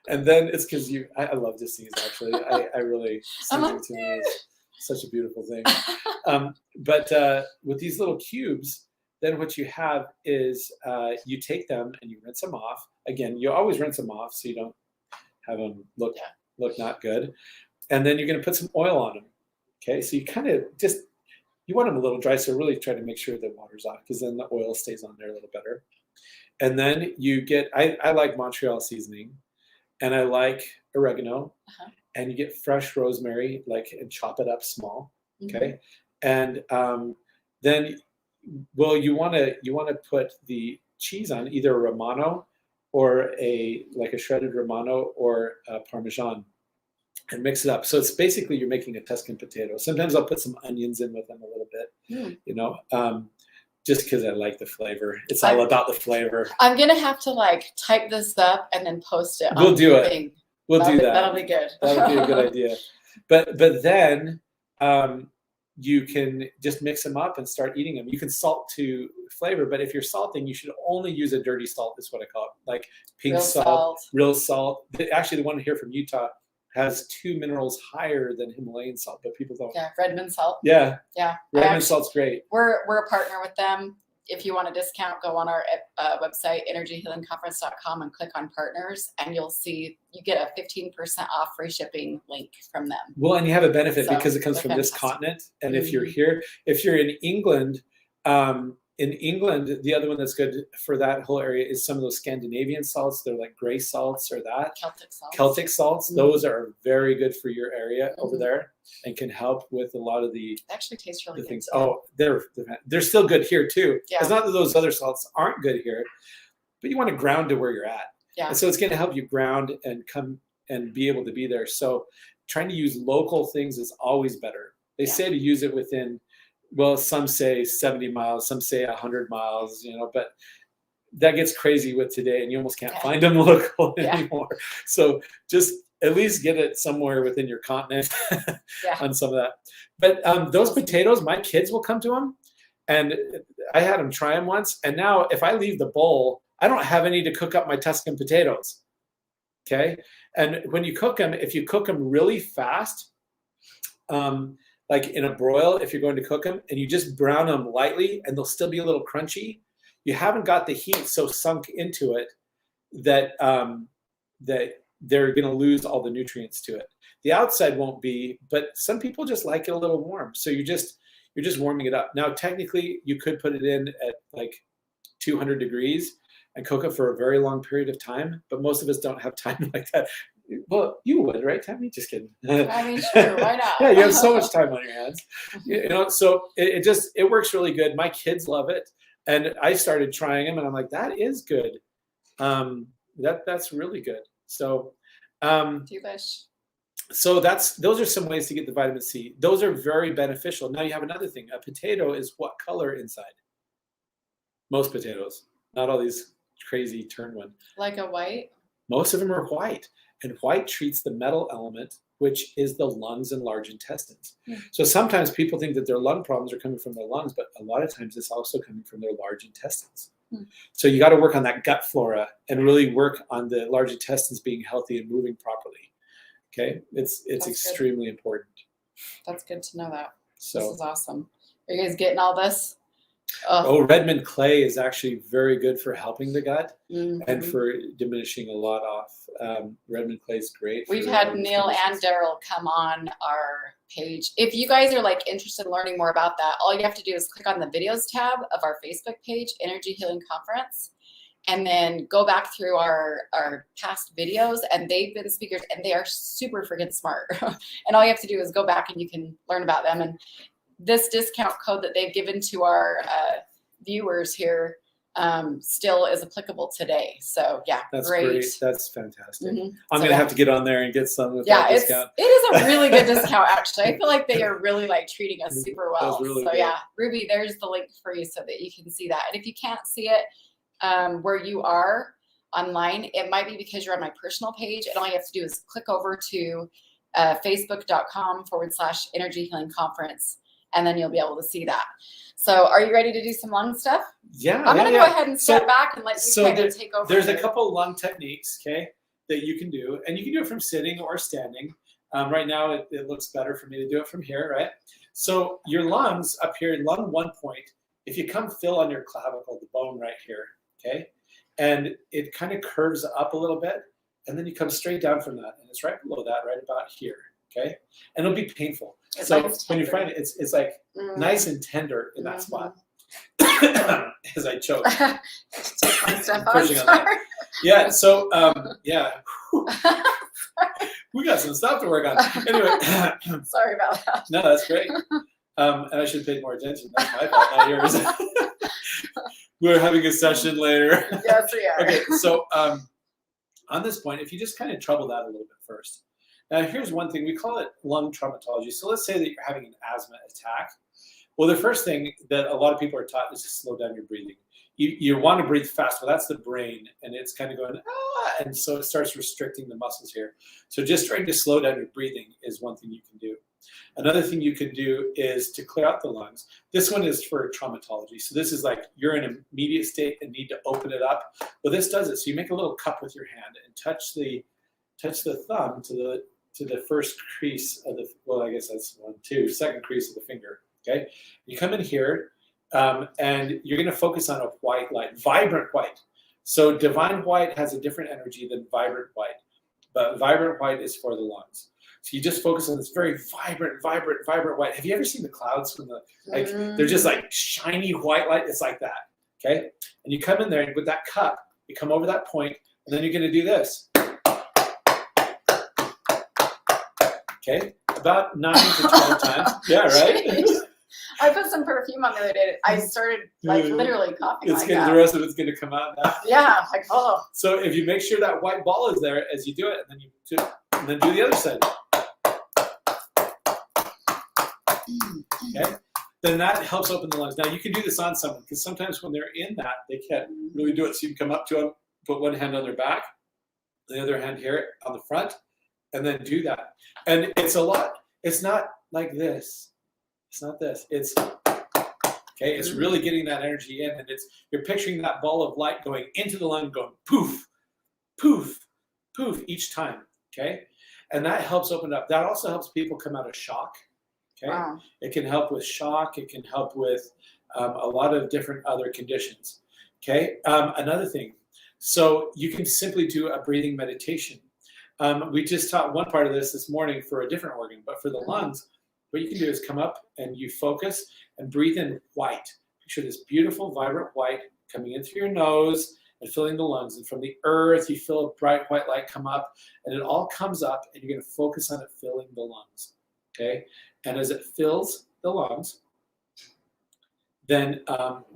and then it's because I love to sneeze, actually. I really, sneezing to me is such a beautiful thing. But with these little cubes, then what you have is you take them and you rinse them off. Again, you always rinse them off so you don't have them look not good. And then you're going to put some oil on them. Okay, so you kind of you want them a little dry, so really try to make sure the water's off, because then the oil stays on there a little better. And then you get, I like Montreal seasoning, and I like oregano, and you get fresh rosemary, and chop it up small. Okay, and then, well, you want to put the cheese on, either a Romano or a shredded Romano or a Parmesan, and mix it up. So it's basically you're making a Tuscan potato. Sometimes I'll put some onions in with them a little bit, you know, just because I like the flavor. It's all about the flavor. I'm gonna have to type this up and then post it. We'll do it. We'll do that. That'll be good. That'll be a good idea. But then you can just mix them up and start eating them. You can salt to flavor, but if you're salting, you should only use a dirty salt, is what I call it, like pink salt, real salt. Actually, the one here from Utah has 2 minerals higher than Himalayan salt, but people don't. Yeah, Redmond salt. Yeah. Yeah. Redmond salt's great. We're a partner with them. If you want a discount, go on our website, energyhealingconference.com, and click on partners, and you'll see you get a 15% off free shipping link from them. Well, and you have a benefit because it comes from this continent. And if you're here, if you're in England, the other one that's good for that whole area is some of those Scandinavian salts. They're like gray salts or that. Celtic salts. Those are very good for your area over there and can help with a lot of the actually tastes really good. Things. Oh, they're still good here too. Yeah. It's not that those other salts aren't good here, but you want to ground to where you're at. Yeah. And so it's going to help you ground and come and be able to be there. So trying to use local things is always better. They say to use it within, well, some say 70 miles, some say 100 miles, you know, but that gets crazy with today, and you almost can't find them local anymore. So just at least get it somewhere within your continent on some of that. But those potatoes, my kids will come to them, and I had them try them once. And now if I leave the bowl, I don't have any to cook up my Tuscan potatoes. Okay. And when you cook them, if you cook them really fast, like in a broil, if you're going to cook them, and you just brown them lightly, and they'll still be a little crunchy, you haven't got the heat so sunk into it that that they're going to lose all the nutrients to it. The outside won't be, but some people just like it a little warm. So you're just warming it up. Now, technically, you could put it in at like 200 degrees and cook it for a very long period of time, but most of us don't have time like that. Well, you would, right, Tammy? Just kidding. I mean, sure, why not? Yeah, you have so much time on your hands. You know, so it works really good. My kids love it, and I started trying them, and I'm like, that is good. That's really good. So, delish. So those are some ways to get the vitamin C. Those are very beneficial. Now you have another thing. A potato is what color inside? Most potatoes, not all these crazy turn one. Like a white? Most of them are white. And white treats the metal element, which is the lungs and large intestines. So sometimes people think that their lung problems are coming from their lungs, but a lot of times it's also coming from their large intestines. So you got to work on that gut flora and really work on the large intestines being healthy and moving properly. Okay, it's extremely important. That's good to know that. So this is awesome. Are you guys getting all this? Redmond clay is actually very good for helping the gut and for diminishing a lot off. Redmond clay is great. We've had Neil and Daryl come on our page. If you guys are interested in learning more about that, all you have to do is click on the videos tab of our Facebook page, Energy Healing Conference, and then go back through our past videos, and they've been speakers, and they are super freaking smart. And all you have to do is go back and you can learn about them. And this discount code that they've given to our viewers here still is applicable today. So yeah, that's great. That's fantastic. Mm-hmm. I'm so, gonna have to get on there and get some with that discount. It is a really good discount, actually. I feel like they are really like treating us super well. Really so good. yeah, Ruby, there's the link for you so that you can see that. And if you can't see it where you are online, it might be because you're on my personal page, and all you have to do is click over to facebook.com/energy healing conference, and then you'll be able to see that. So are you ready to do some lung stuff? Yeah. I'm going to go ahead and step back and let you kind of take over. There's a couple lung techniques, okay, that you can do. And you can do it from sitting or standing. Right now, it looks better for me to do it from here, right? So your lungs up here, lung 1 point, if you come fill on your clavicle, the bone right here, okay? And it kind of curves up a little bit. And then you come straight down from that. And it's right below that, right about here, okay? And it'll be painful. It's so nice when you find it, it's like nice and tender in that spot. As I choke. Take my stuff pushing on that. Yeah, so yeah. We got some stuff to work on. Anyway. Sorry about that. No, that's great. And I should have paid more attention. That's my fault, not yours. We're having a session later. Yes, we are. Okay, so on this point, if you just kind of trouble that a little bit first. Now, here's one thing. We call it lung traumatology. So let's say that you're having an asthma attack. Well, the first thing that a lot of people are taught is to slow down your breathing. You want to breathe fast. Well, that's the brain, and it's kind of going, and so it starts restricting the muscles here. So just trying to slow down your breathing is one thing you can do. Another thing you can do is to clear out the lungs. This one is for traumatology. So this is like you're in an immediate state and need to open it up. Well, this does it. So you make a little cup with your hand and touch the thumb to the first crease of the, well, I guess that's second crease of the finger. Okay, you come in here and you're going to focus on a white light, vibrant white. So divine white has a different energy than vibrant white, but vibrant white is for the lungs. So you just focus on this very vibrant white. Have you ever seen the clouds from they're just like shiny white light? It's like that. Okay, and you come in there and with that cup, you come over that point, and then you're going to do this. Okay, about 9 to 12 times. Yeah, right. I put some perfume on the other day. I started like literally coughing. The rest of it's going to come out now. Yeah, like oh. So if you make sure that white ball is there as you do it, and then do the other side. Okay, then that helps open the lungs. Now you can do this on someone because sometimes when they're in that, they can't really do it. So you can come up to them, put one hand on their back, the other hand here on the front, and then do that. And it's a lot. It's not like this. It's not this. It's okay. It's really getting that energy in, and you're picturing that ball of light going into the lung, going poof, poof, poof each time. Okay, and that helps open up. That also helps people come out of shock. Okay, wow. It can help with shock. It can help with a lot of different other conditions. Okay, another thing. So you can simply do a breathing meditation. We just taught one part of this morning for a different organ, but for the lungs. What you can do is come up and you focus and breathe in white. Picture this beautiful, vibrant white coming in through your nose and filling the lungs. And from the earth, you feel a bright white light come up, and it all comes up, and you're going to focus on it filling the lungs. Okay? And as it fills the lungs, then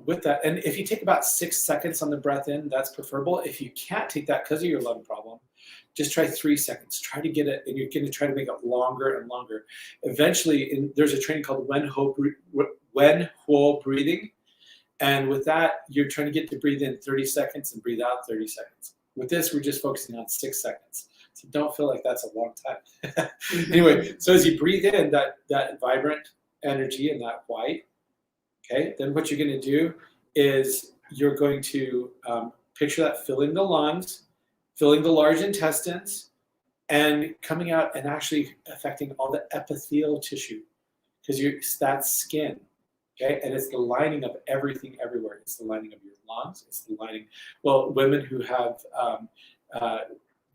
with that, and if you take about 6 seconds on the breath in, that's preferable. If you can't take that because of your lung problem, just try 3 seconds. Try to get it, and you're going to try to make it longer and longer. Eventually, there's a training called Wen Huo breathing, and with that, you're trying to get to breathe in 30 seconds and breathe out 30 seconds. With this, we're just focusing on 6 seconds. So don't feel like that's a long time. Anyway, so as you breathe in that vibrant energy and that white, okay, then what you're going to do is you're going to picture that filling the lungs, filling the large intestines, and coming out and actually affecting all the epithelial tissue, because that's skin, okay? And it's the lining of everything everywhere. It's the lining of your lungs. It's the lining, well, women who have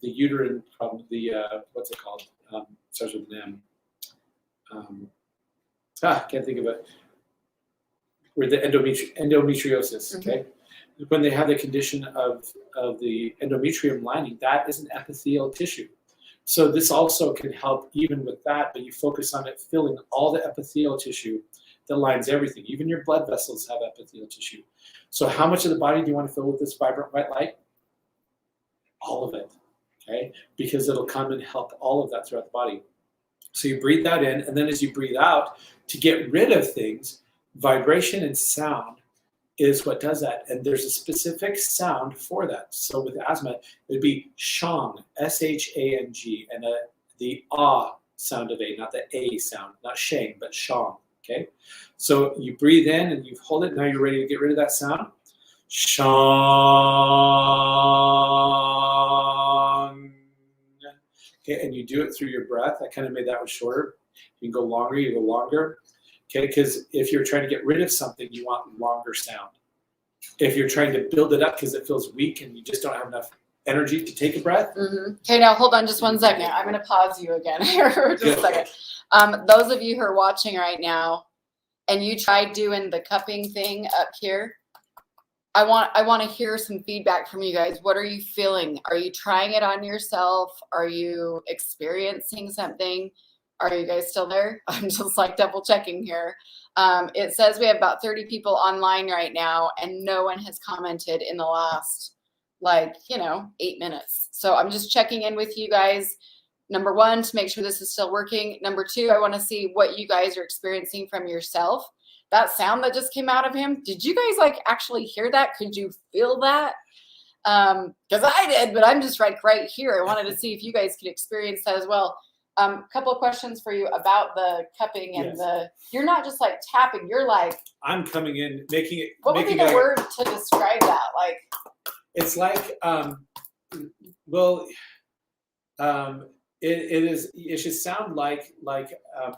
the uterine problem, what's it called? Starts with an M. Can't think of it. Or the endometriosis, okay? When they have the condition of the endometrium lining, that is an epithelial tissue. So this also can help even with that, but you focus on it filling all the epithelial tissue that lines everything. Even your blood vessels have epithelial tissue. So how much of the body do you want to fill with this vibrant white light? All of it, okay? Because it'll come and help all of that throughout the body. So you breathe that in, and then as you breathe out, to get rid of things, vibration and sound is what does that. And there's a specific sound for that. So with asthma, it would be shang, S-H-A-N-G, and the ah sound of A, not the A sound, not shang, but shang, okay? So you breathe in and you hold it. Now you're ready to get rid of that sound. Shang. Okay, and you do it through your breath. I kind of made that one shorter. You can go longer, you go longer. Okay, because if you're trying to get rid of something, you want longer sound. If you're trying to build it up because it feels weak and you just don't have enough energy to take a breath. Mm-hmm. Okay, now hold on just one second. I'm going to pause you again here for just a second. Those of you who are watching right now and you tried doing the cupping thing up here, I want to hear some feedback from you guys. What are you feeling? Are you trying it on yourself? Are you experiencing something? Are you guys still there? I'm just like double checking here. It says we have about 30 people online right now and no one has commented in the last 8 minutes. So I'm just checking in with you guys. Number one, to make sure this is still working. Number two, I want to see what you guys are experiencing from yourself. That sound that just came out of him, did you guys actually hear that? Could you feel that? Because I did, but I'm just right here. I wanted to see if you guys could experience that as well. Couple of questions for you about the cupping and you're not just tapping, you're I'm coming in, making it. What would be the word to describe that? It's it should sound like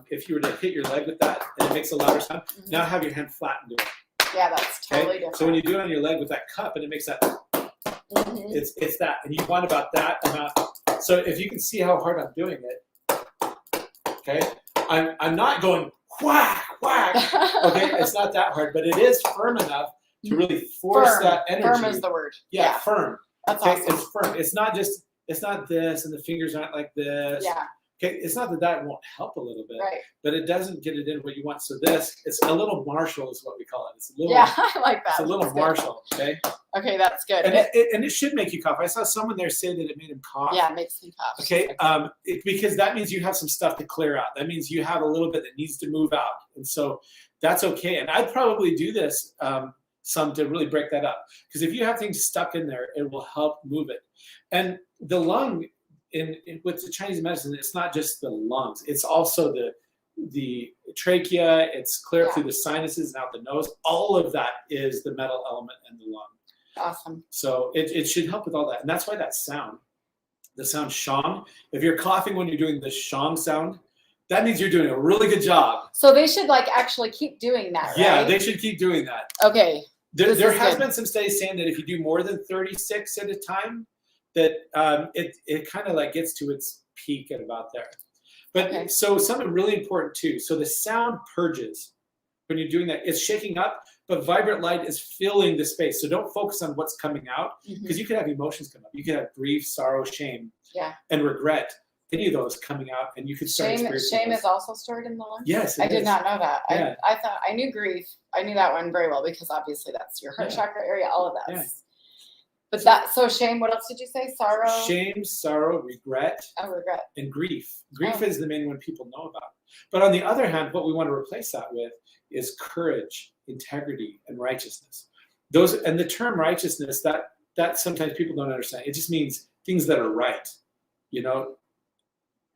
if you were to hit your leg with that and it makes a louder sound. Mm-hmm. Now have your hand flat and do it. Yeah, that's totally different. So when you do it on your leg with that cup and it makes that, mm-hmm. it's that, and you want about that amount. So if you can see how hard I'm doing it, okay, I'm not going whack whack. Okay, it's not that hard, but it is firm enough to really force that energy. Firm is the word. Yeah, firm. That's awesome. It's firm. It's not this, and the fingers aren't like this. Yeah. Okay, it's not that won't help a little bit, right? But it doesn't get it in what you want. So it's a little Marshall is what we call it. It's a little. Yeah, I like that. It's a little Marshall. Okay. Okay, that's good. And it should make you cough. I saw someone there say that it made him cough. Yeah, it makes me cough. Okay, because that means you have some stuff to clear out. That means you have a little bit that needs to move out, and so that's okay. And I'd probably do this some to really break that up, because if you have things stuck in there, it will help move it. And the lung, with the Chinese medicine, it's not just the lungs; it's also the trachea. It's clear through the sinuses and out the nose. All of that is the metal element in the lung. Awesome. So it should help with all that, and that's why that sound, the sound shang. If you're coughing when you're doing the shang sound, that means you're doing a really good job. So they should actually keep doing that, right? Yeah, they should keep doing that. Okay. There has been some studies saying that if you do more than 36 at a time, that it kind of gets to its peak at about there. But so something really important too. So the sound purges when you're doing that. It's shaking up, but vibrant light is filling the space. So don't focus on what's coming out, because you could have emotions come up. You could have grief, sorrow, shame, and regret. Any of those coming out, and you could start experiencing shame is also stored in the lungs? Yes, I did not know that. Yeah. I thought I knew grief. I knew that one very well, because obviously that's your heart chakra area, all of that. Yeah. But so shame, what else did you say? Sorrow? Shame, sorrow, regret. Oh, regret. And grief. Grief is the main one people know about. But on the other hand, what we want to replace that with is courage, integrity, and righteousness. Those, and the term righteousness, that sometimes people don't understand. It just means things that are right,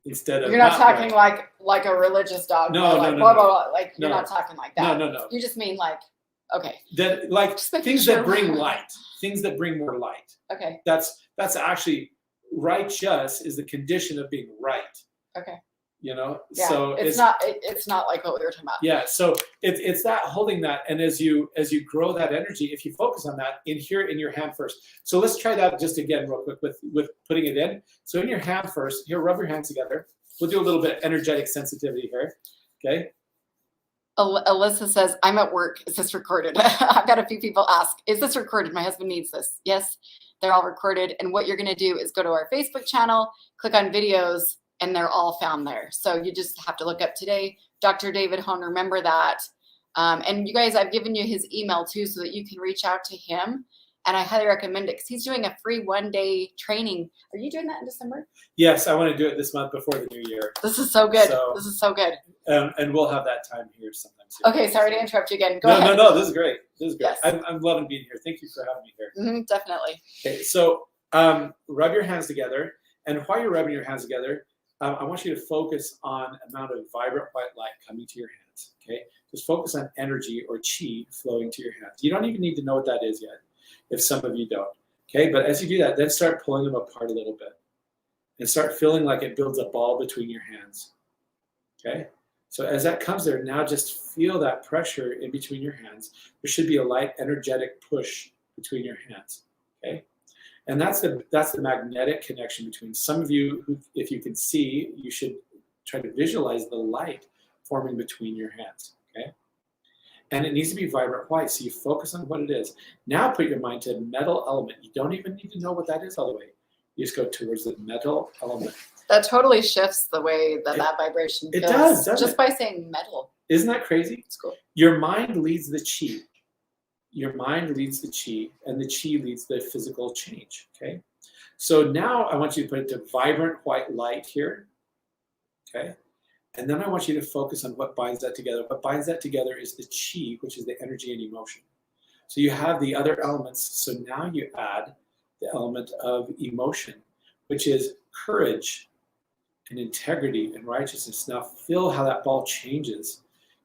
instead of. You're not talking right. like a religious dog. No. Blah, blah, blah. You're not talking like that. No. You just mean okay. That things that bring light, things that bring more light. Okay. That's actually righteous is the condition of being right. Okay. Yeah, so it's not like what we were talking about. Yeah, so it's that holding that, and as you grow that energy, if you focus on that in your hand first. So let's try that just again real quick with putting it in. So in your hand first, here, rub your hands together. We'll do a little bit of energetic sensitivity here. Okay. Alyssa says, I'm at work. Is this recorded? I've got a few people ask, is this recorded? My husband needs this. Yes, they're all recorded. And what you're going to do is go to our Facebook channel, click on videos, and they're all found there. So you just have to look up today, Dr. David Hone. Remember that. And you guys, I've given you his email too, so that you can reach out to him. And I highly recommend it because he's doing a free 1-day training. Are you doing that in December? Yes, I want to do it this month before the new year. This is so good. This is so good. And we'll have that time here sometime soon. Okay, sorry to interrupt you again. Go ahead. No, this is great. This is great. Yes. I'm loving being here. Thank you for having me here. Definitely. Okay, so rub your hands together. And while you're rubbing your hands together, I want you to focus on amount of vibrant white light coming to your hands. Okay, just focus on energy or chi flowing to your hands. You don't even need to know what that is yet, if some of you don't. Okay, but as you do that, then start pulling them apart a little bit and start feeling like it builds a ball between your hands. Okay, so as that comes there, now just feel that pressure in between your hands. There should be a light energetic push between your hands. Okay, and that's the magnetic connection between some of you who, if you can see, you should try to visualize the light forming between your hands. Okay, and it needs to be vibrant white, so you focus on what it is. Now put your mind to a metal element. You don't even need to know what that is all the way. You just go towards the metal element. That totally shifts the way that vibration feels. It does, doesn't just it? By saying metal. Isn't that crazy? It's cool. Your mind leads the chi. Your mind leads the chi, and the chi leads the physical change. Okay, so now I want you to put it to vibrant white light here. Okay, and then I want you to focus on what binds that together. What binds that together is the chi, which is the energy and emotion. So you have the other elements. So now you add the element of emotion, which is courage and integrity and righteousness. Now feel how that ball changes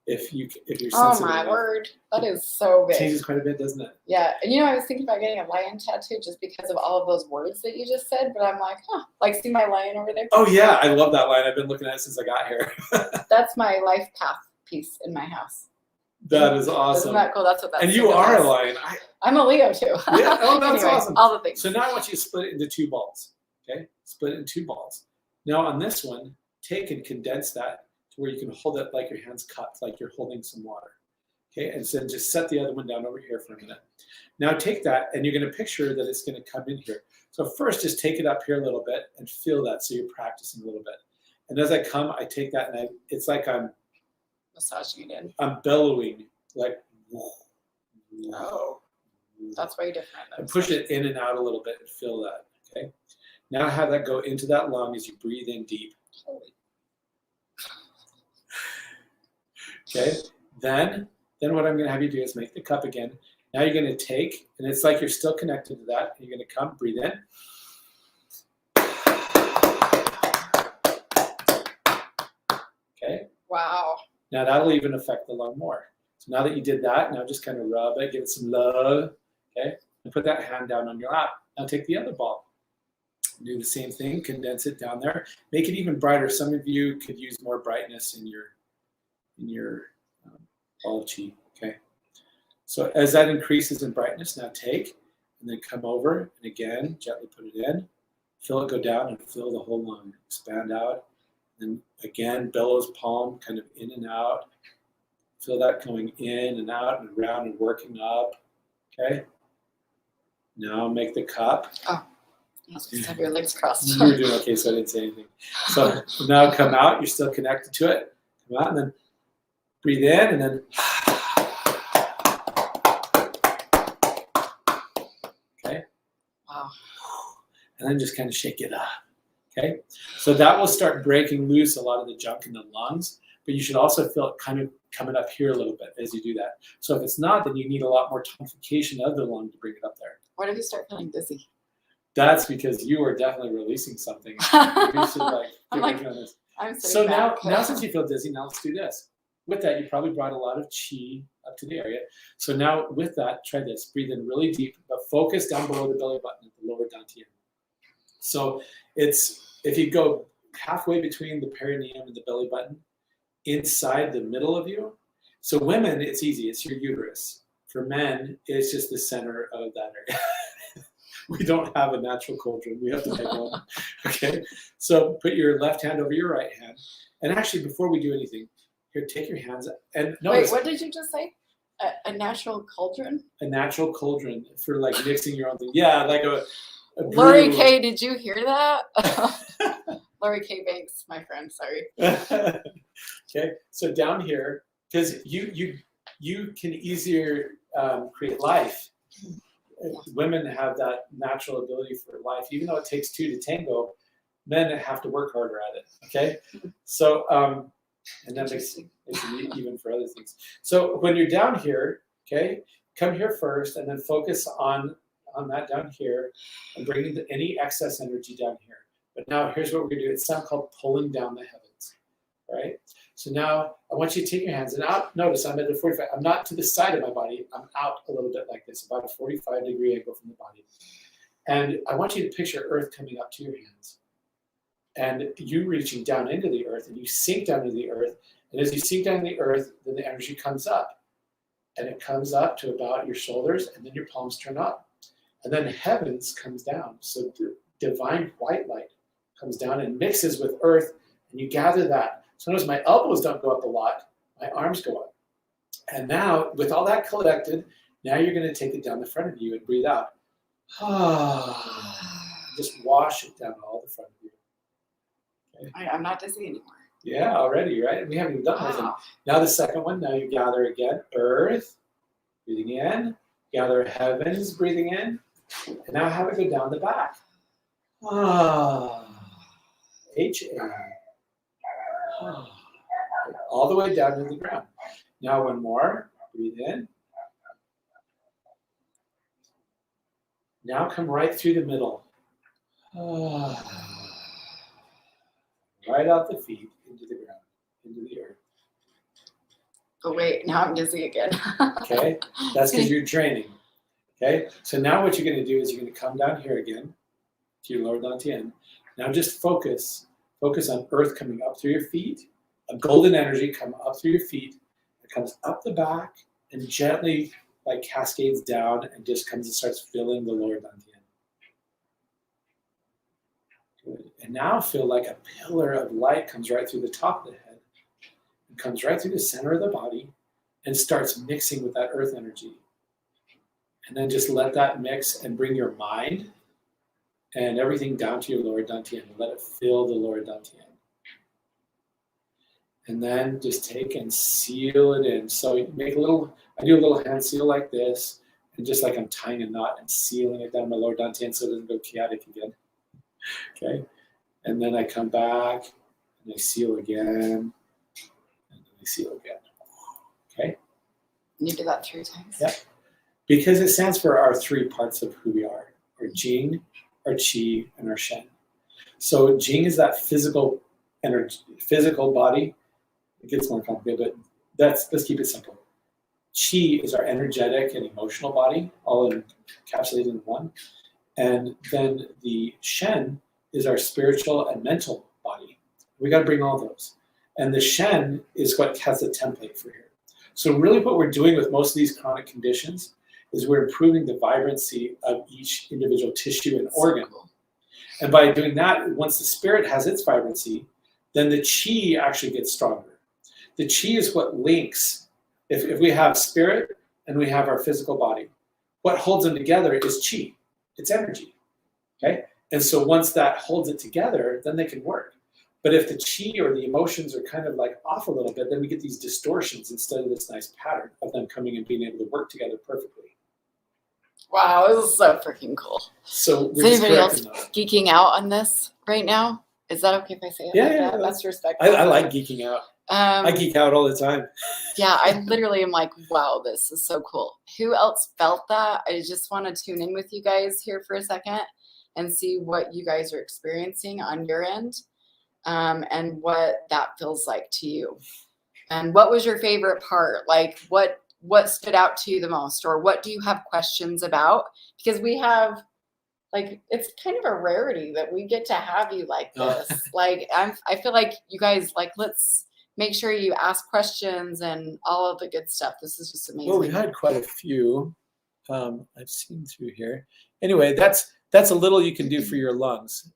if you're sensitive. Oh my word, that is so big. It changes quite a bit, doesn't it? Yeah, and I was thinking about getting a lion tattoo just because of all of those words that you just said, but I'm like, like see my lion over there? Oh yeah, I love that lion. I've been looking at it since I got here. That's my life path piece in my house. That is awesome. Isn't that cool? That's what that. And you are a lion. I'm a Leo too. Yeah. Oh, that's anyway, awesome. All the things. So now I want you to split it into 2 balls. Okay, split it in 2 balls. Now on this one, take and condense that to where you can hold it like your hands cupped, like you're holding some water. Okay, and so just set the other one down over here for a minute. Now take that, and you're going to picture that it's going to come in here. So first, just take it up here a little bit and feel that, so you're practicing a little bit. And as I come, I take that, and it's like I'm massaging it in. I'm bellowing, like. Oh, that's way different. And push it in and out a little bit and feel that. Okay. Now have that go into that lung as you breathe in deep. Okay. Then what I'm going to have you do is make the cup again. Now you're going to take, and it's like you're still connected to that. You're going to come, breathe in. Okay. Wow. Now that'll even affect the lung more. So now that you did that, now just kind of rub it, give it some love. Okay. And put that hand down on your lap. Now take the other ball. Do the same thing, condense it down there. Make it even brighter. Some of you could use more brightness in your ball of chi. Okay. So as that increases in brightness, now take and then come over and again gently put it in. Feel it go down and fill the whole lung. Expand out. And again, bellows palm kind of in and out. Feel that going in and out and around and working up. Okay. Now make the cup. Oh. Just have your legs crossed. You were doing okay, so I didn't say anything. So now come out, you're still connected to it. Come out and then breathe in and then okay. Wow. And then just kind of shake it up. Okay. So that will start breaking loose a lot of the junk in the lungs, but you should also feel it kind of coming up here a little bit as you do that. So if it's not, then you need a lot more tonification of the lung to bring it up there. What if you start feeling dizzy? That's because you are definitely releasing something. You should I'm so now since you feel dizzy, now let's do this. With that, you probably brought a lot of chi up to the area. So now with that, try this. Breathe in really deep, but focus down below the belly button at the lower dantian. So it's, if you go halfway between the perineum and the belly button, inside the middle of you. So women, it's easy. It's your uterus. For men, it's just the center of that area. We don't have a natural cauldron. We have to make one. Okay. So put your left hand over your right hand. And actually, before we do anything, here, take your hands and notice. Wait, what did you just say? A natural cauldron? A natural cauldron for like mixing your own thing. Yeah, like a Lori K, did you hear that? Lori K Banks, my friend, sorry. Okay. So down here, because you you can easier create life. Women have that natural ability for life, even though it takes two to tango. Men have to work harder at it. Okay, so and that makes it even for other things. So when you're down here, okay, come here first, and then focus on that down here, and bring any excess energy down here. But now here's what we're gonna do. It's something called pulling down the heavens. Right. So now I want you to take your hands and out. Notice I'm at the 45. I'm not to the side of my body. I'm out a little bit like this, about a 45-degree angle from the body. And I want you to picture Earth coming up to your hands. And you reaching down into the earth, and you sink down into the earth. And as you sink down in the earth, then the energy comes up. And it comes up to about your shoulders, and then your palms turn up. And then heavens comes down. So the divine white light comes down and mixes with earth, and you gather that. So notice my elbows don't go up a lot, my arms go up. And now, with all that collected, now you're going to take it down the front of you and breathe out. Just wash it down all the front of you. I'm not dizzy anymore. Yeah, already, right? We haven't even done anything. Now the second one, now you gather again, earth, breathing in, gather heavens, breathing in, and now have it go down the back. H-A. All the way down to the ground. Now one more, breathe in. Now come right through the middle. Right out the feet, into the ground, into the earth. Oh wait, now I'm dizzy again. Okay, that's because you're draining. Okay, so now what you're going to do is you're going to come down here again to your lower dantian. Now just focus on earth coming up through your feet, a golden energy come up through your feet. It comes up the back and gently like cascades down and just comes and starts filling the lower dantian. Good. And now feel like a pillar of light comes right through the top of the head and comes right through the center of the body and starts mixing with that earth energy. And then just let that mix and bring your mind and everything down to your lower dantian and let it fill the lower dantian. And then just take and seal it in. So you make I do a little hand seal like this, and just like I'm tying a knot and sealing it down my lower dantian so it doesn't go chaotic again. Okay, and then I come back and I seal again, and then I seal again. Okay. You do that 3 times? Yeah, because it stands for our 3 parts of who we are: our Jing, our Qi, and our Shen. So Jing is that physical energy, physical body. It gets more complicated, but let's keep it simple. Qi is our energetic and emotional body, all encapsulated in one. And then the Shen is our spiritual and mental body. We got to bring all those. And the Shen is what has the template for here. So really what we're doing with most of these chronic conditions is we're improving the vibrancy of each individual tissue and organ. And by doing that, once the spirit has its vibrancy, then the Qi actually gets stronger. The Qi is what links. If we have spirit and we have our physical body, what holds them together is Qi. It's energy, okay? And so once that holds it together, then they can work. But if the Qi or the emotions are kind of like off a little bit, then we get these distortions instead of this nice pattern of them coming and being able to work together perfectly. Wow, this is so freaking cool. So is anybody else geeking out on this right now? Is that okay if I say it? Yeah, that's respectful. I like geeking out. I geek out all the time. Yeah, I literally am like, wow, this is so cool. Who else felt that? I just want to tune in with you guys here for a second and see what you guys are experiencing on your end, and what that feels like to you. And what was your favorite part? Like, what stood out to you the most, or what do you have questions about? Because we have, like, it's kind of a rarity that we get to have you like this. Like, I feel like you guys, like, let's make sure you ask questions and all of the good stuff. This is just amazing. Well, we had quite a few. I've seen through here. Anyway, that's a little you can do for your lungs.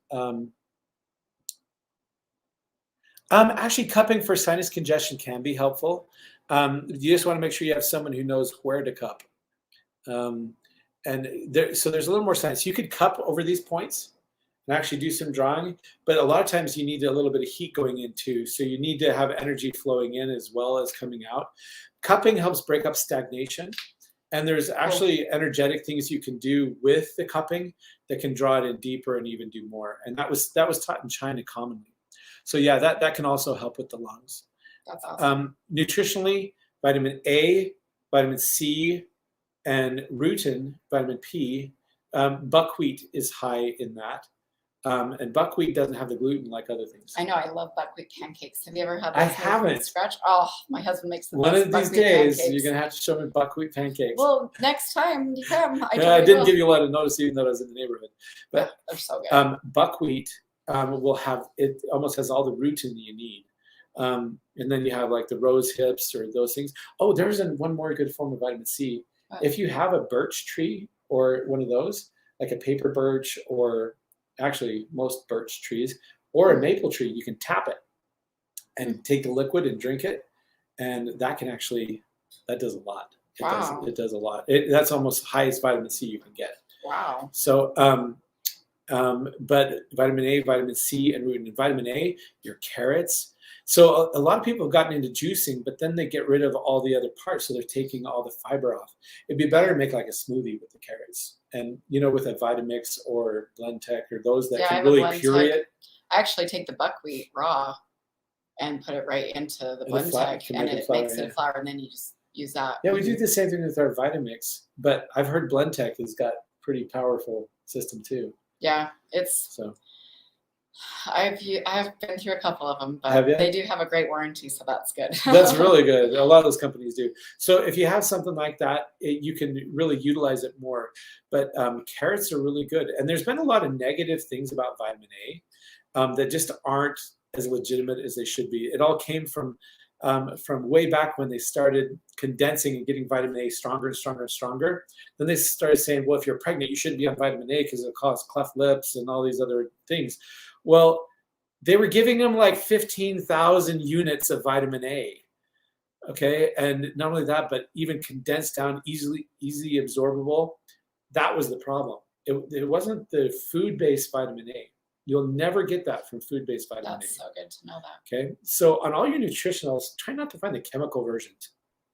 Actually, cupping for sinus congestion can be helpful. You just want to make sure you have someone who knows where to cup. So there's a little more science. You could cup over these points, and actually do some drawing. But a lot of times you need a little bit of heat going into, so you need to have energy flowing in as well as coming out. Cupping helps break up stagnation. And there's actually energetic things you can do with the cupping that can draw it in deeper and even do more. And that was taught in China commonly. So yeah, that can also help with the lungs. That's awesome. Nutritionally, vitamin A, vitamin C, and rutin, vitamin P. Buckwheat is high in that. And buckwheat doesn't have the gluten like other things. I know. I love buckwheat pancakes. Have you ever had those? I haven't. Scratch? Oh, my husband makes the One best of these buckwheat days, pancakes. you're going to have to show me buckwheat pancakes. Well, next time you come, I didn't give you a lot of notice, even though I was in the neighborhood. But they're so good. Buckwheat will have, it almost has all the rutin you need. And then you have like the rose hips or those things. Oh, there's one more good form of vitamin C. If you have a birch tree or one of those, like a paper birch, or actually most birch trees, or a maple tree, you can tap it and take the liquid and drink it. And that can actually, that does a lot. It does a lot. That's almost the highest vitamin C you can get. Wow. So, but vitamin A, vitamin C, and rutin. Vitamin A, your carrots. So a lot of people have gotten into juicing, but then they get rid of all the other parts. So they're taking all the fiber off. It'd be better to make like a smoothie with the carrots, and with a Vitamix or Blendtec or those that can really puree it. I actually take the buckwheat raw and put it right into the Blendtec, and it makes it a flour, and then you just use that. Yeah, we do the same thing with our Vitamix, but I've heard Blendtec has got pretty powerful system too. Yeah, it's so. I've been through a couple of them, but they do have a great warranty, so that's good. That's really good. A lot of those companies do. So if you have something like that, you can really utilize it more. But carrots are really good. And there's been a lot of negative things about vitamin A that just aren't as legitimate as they should be. It all came from way back when they started condensing and getting vitamin A stronger and stronger and stronger. Then they started saying, well, if you're pregnant, you shouldn't be on vitamin A because it'll cause cleft lips and all these other things. Well, they were giving them like 15,000 units of vitamin A. Okay. And not only that, but even condensed down, easily absorbable. That was the problem. It wasn't the food-based vitamin A. You'll never get that from food-based vitamin A. That's so good to know that. Okay. So on all your nutritionals, try not to find the chemical versions.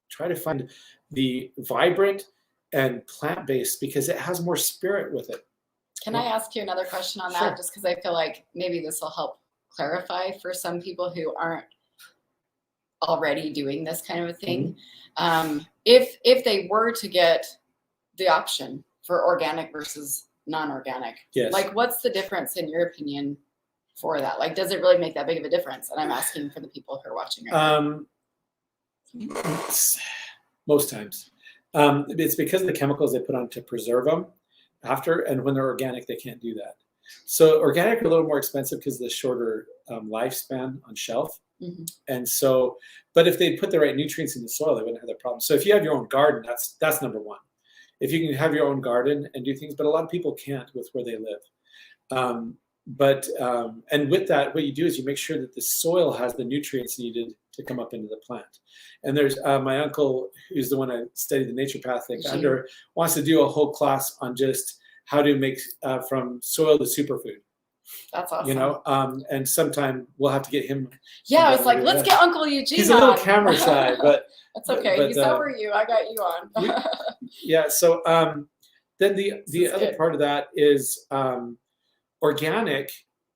Try to find the vibrant and plant-based because it has more spirit with it. Can I ask you another question on that? Just because I feel like maybe this will help clarify for some people who aren't already doing this kind of a thing. If they were to get the option for organic versus non-organic, like what's the difference in your opinion for that? Like, does it really make that big of a difference? And I'm asking for the people who are watching right now. Most times. It's because of the chemicals they put on to preserve them after, and when they're organic, they can't do that. So organic are a little more expensive because of the shorter lifespan on shelf. And so, but if they put the right nutrients in the soil, they wouldn't have that problem. So if you have your own garden, that's number one. If you can have your own garden and do things, but a lot of people can't with where they live. And with that, what you do is you make sure that the soil has the nutrients needed to come up into the plant. And there's my uncle, who's the one I studied the naturopathic under, wants to do a whole class on just how to make from soil to superfood. That's awesome. And sometime we'll have to get him. Yeah, I was like, let's get Uncle Eugene. He's a little camera shy, but that's okay. He's over you. I got you on. Yeah. So then the other part of that is organic.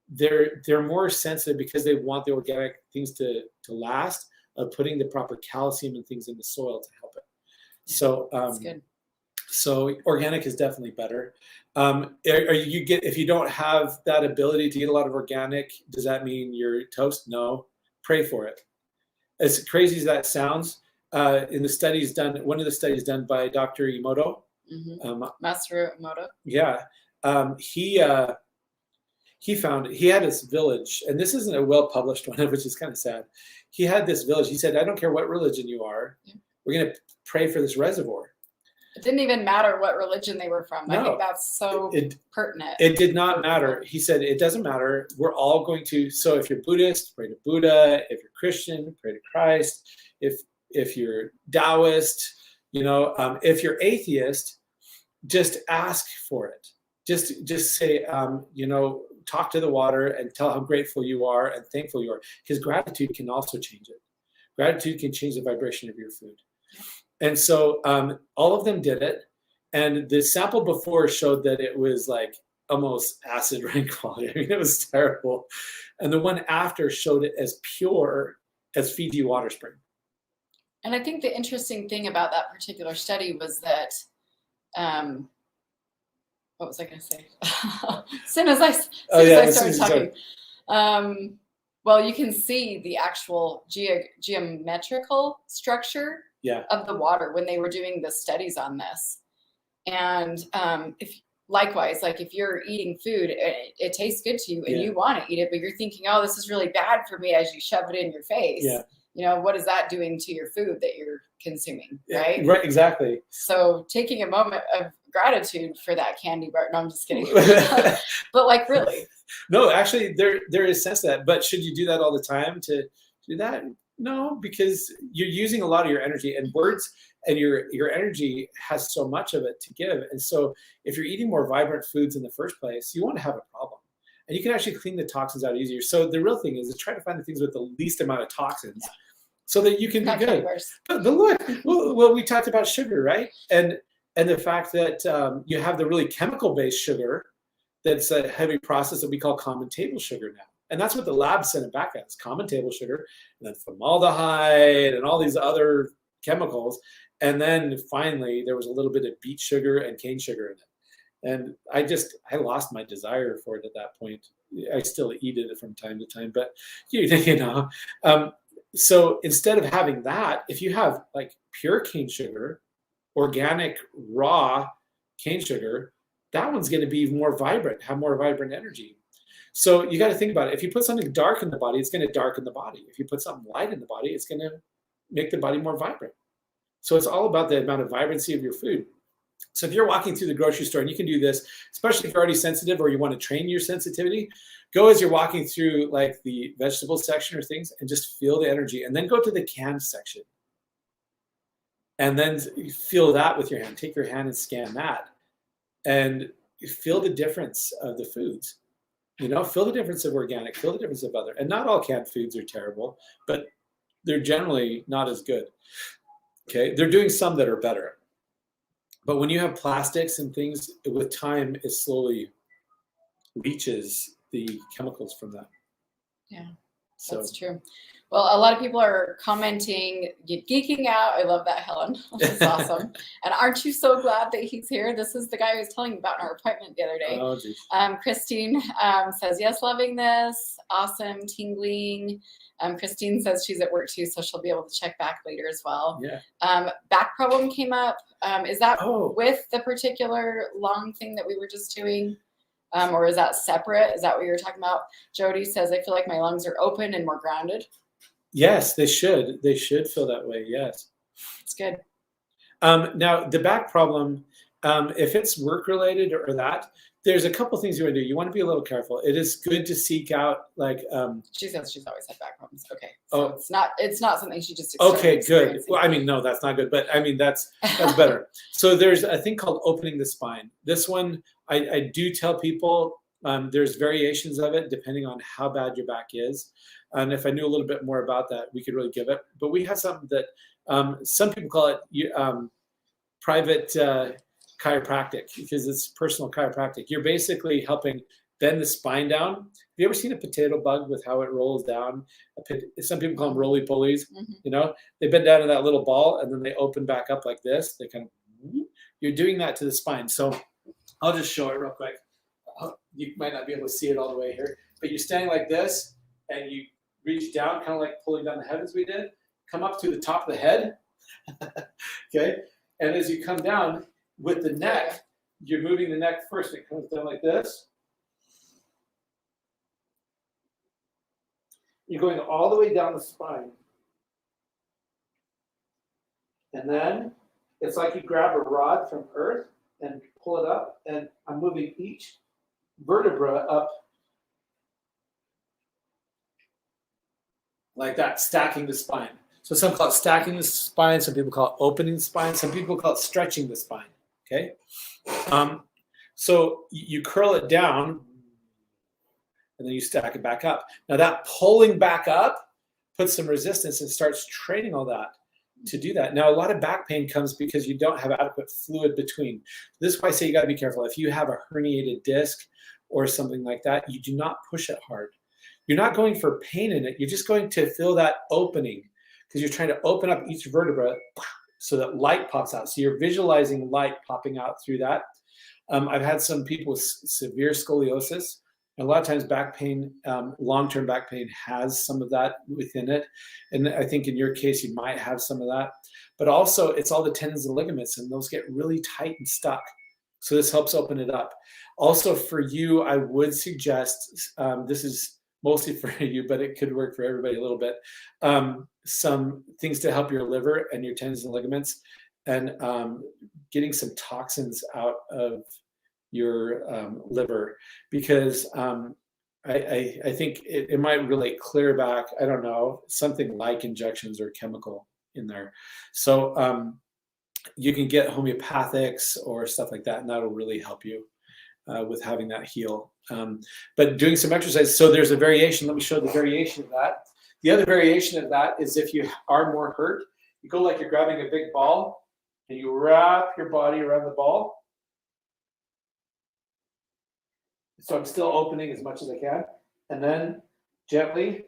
They're more sensitive because they want the organic things to last, of putting the proper calcium and things in the soil to help it. So that's good. So organic is definitely better. If you don't have that ability to get a lot of organic, does that mean you're toast? No. Pray for it. As crazy as that sounds, in the studies done, one of the studies done by Dr. Emoto, Master Emoto. Yeah. He found, he had this village, and this isn't a well-published one, which is kind of sad. He had this village. He said, I don't care what religion you are. We're going to pray for this reservoir. It didn't even matter what religion they were from. No, I think that's so pertinent. It did not matter. He said, it doesn't matter. We're all going to, so if you're Buddhist, pray to Buddha. If you're Christian, pray to Christ. If you're Taoist, if you're atheist, just ask for it. Just say, talk to the water and tell how grateful you are and thankful you are, because gratitude can also change it. Gratitude can change the vibration of your food. And so all of them did it. And the sample before showed that it was like almost acid rain quality. I mean, it was terrible. And the one after showed it as pure as Fiji water spring. And I think the interesting thing about that particular study was that, what was I going to say? As soon as I started talking. Well, you can see the actual geometrical structure of the water when they were doing the studies on this. And likewise, like if you're eating food, it tastes good to you and you want to eat it, but you're thinking, oh, this is really bad for me as you shove it in your face. Yeah. You know, what is that doing to your food that you're consuming, right? Right, exactly. So taking a moment of gratitude for that candy bar. No, I'm just kidding. But like, really. No, actually, there is sense of that. But should you do that all the time to do that? No, because you're using a lot of your energy, and words and your energy has so much of it to give. And so if you're eating more vibrant foods in the first place, you won't have a problem. And you can actually clean the toxins out easier. So the real thing is try to find the things with the least amount of toxins so that you can be good. But look, well, we talked about sugar, right? And the fact that you have the really chemical-based sugar that's a heavy process that we call common table sugar now. And that's what the lab sent it back as, common table sugar, and then formaldehyde and all these other chemicals. And then finally, there was a little bit of beet sugar and cane sugar in it. And I lost my desire for it at that point. I still eat it from time to time, but you know. So instead of having that, if you have like pure cane sugar, organic raw cane sugar, that one's going to be more vibrant, have more vibrant energy. So you got to think about it. If you put something dark in the body, it's going to darken the body. If you put something light in the body, it's going to make the body more vibrant. So it's all about the amount of vibrancy of your food. So if you're walking through the grocery store, and you can do this, especially if you're already sensitive or you want to train your sensitivity, go as you're walking through like the vegetable section or things and just feel the energy, and then go to the canned section. And then feel that with your hand. Take your hand and scan that. And feel the difference of the foods. You know, feel the difference of organic, feel the difference of other. And not all canned foods are terrible, but they're generally not as good. Okay, they're doing some that are better. But when you have plastics and things, with time, it slowly leaches the chemicals from that. Yeah, that's true. Well, a lot of people are commenting, geeking out. I love that, Helen. That's awesome. And aren't you so glad that he's here? This is the guy I was telling you about in our appointment the other day. Oh, geez. Christine says, yes, loving this. Awesome, tingling. Christine says she's at work too, so she'll be able to check back later as well. Yeah. Back problem came up. Is that with the particular lung thing that we were just doing? Or is that separate? Is that what you were talking about? Jody says, I feel like my lungs are open and more grounded. Yes, they should. They should feel that way. Yes. It's good. Now, the back problem, if it's work-related or that, there's a couple things you want to do. You want to be a little careful. It is good to seek out, like. She says she's always had back problems. Okay. So it's not something she just. Okay, good. Well, I mean, no, that's not good. But I mean, that's better. So there's a thing called opening the spine. This one, I do tell people there's variations of it depending on how bad your back is. And if I knew a little bit more about that, we could really give it. But we have something that some people call it private chiropractic, because it's personal chiropractic. You're basically helping bend the spine down. Have you ever seen a potato bug with how it rolls down? Some people call them roly-polies. Mm-hmm. You know, they bend down in that little ball and then they open back up like this. They kind of, you're doing that to the spine. So I'll just show it real quick. You might not be able to see it all the way here, but you're standing like this and you reach down, kind of like pulling down the heavens we did. Come up to the top of the head. Okay. And as you come down with the neck, you're moving the neck first. It comes down like this. You're going all the way down the spine. And then it's like you grab a rod from earth and pull it up. And I'm moving each vertebra up like that, stacking the spine. So some call it stacking the spine. Some people call it opening the spine. Some people call it stretching the spine. Okay. So you curl it down and then you stack it back up. Now that pulling back up puts some resistance and starts training all that to do that. Now, a lot of back pain comes because you don't have adequate fluid between. This is why I say you got to be careful. If you have a herniated disc or something like that, you do not push it hard. You're not going for pain in it. You're just going to feel that opening because you're trying to open up each vertebra so that light pops out. So you're visualizing light popping out through that. I've had some people with severe scoliosis. A lot of times back pain, long-term back pain has some of that within it. And I think in your case, you might have some of that. But also it's all the tendons and ligaments, and those get really tight and stuck. So this helps open it up. Also for you, I would suggest, this is mostly for you, but it could work for everybody a little bit, some things to help your liver and your tendons and ligaments, and getting some toxins out of your liver, because I think it might really clear back, I don't know, something like injections or chemical in there. So you can get homeopathics or stuff like that, and that'll really help you with having that heal. But doing some exercise, so there's a variation. Let me show the variation of that. The other variation of that is if you are more hurt, you go like you're grabbing a big ball and you wrap your body around the ball. So I'm still opening as much as I can, and then gently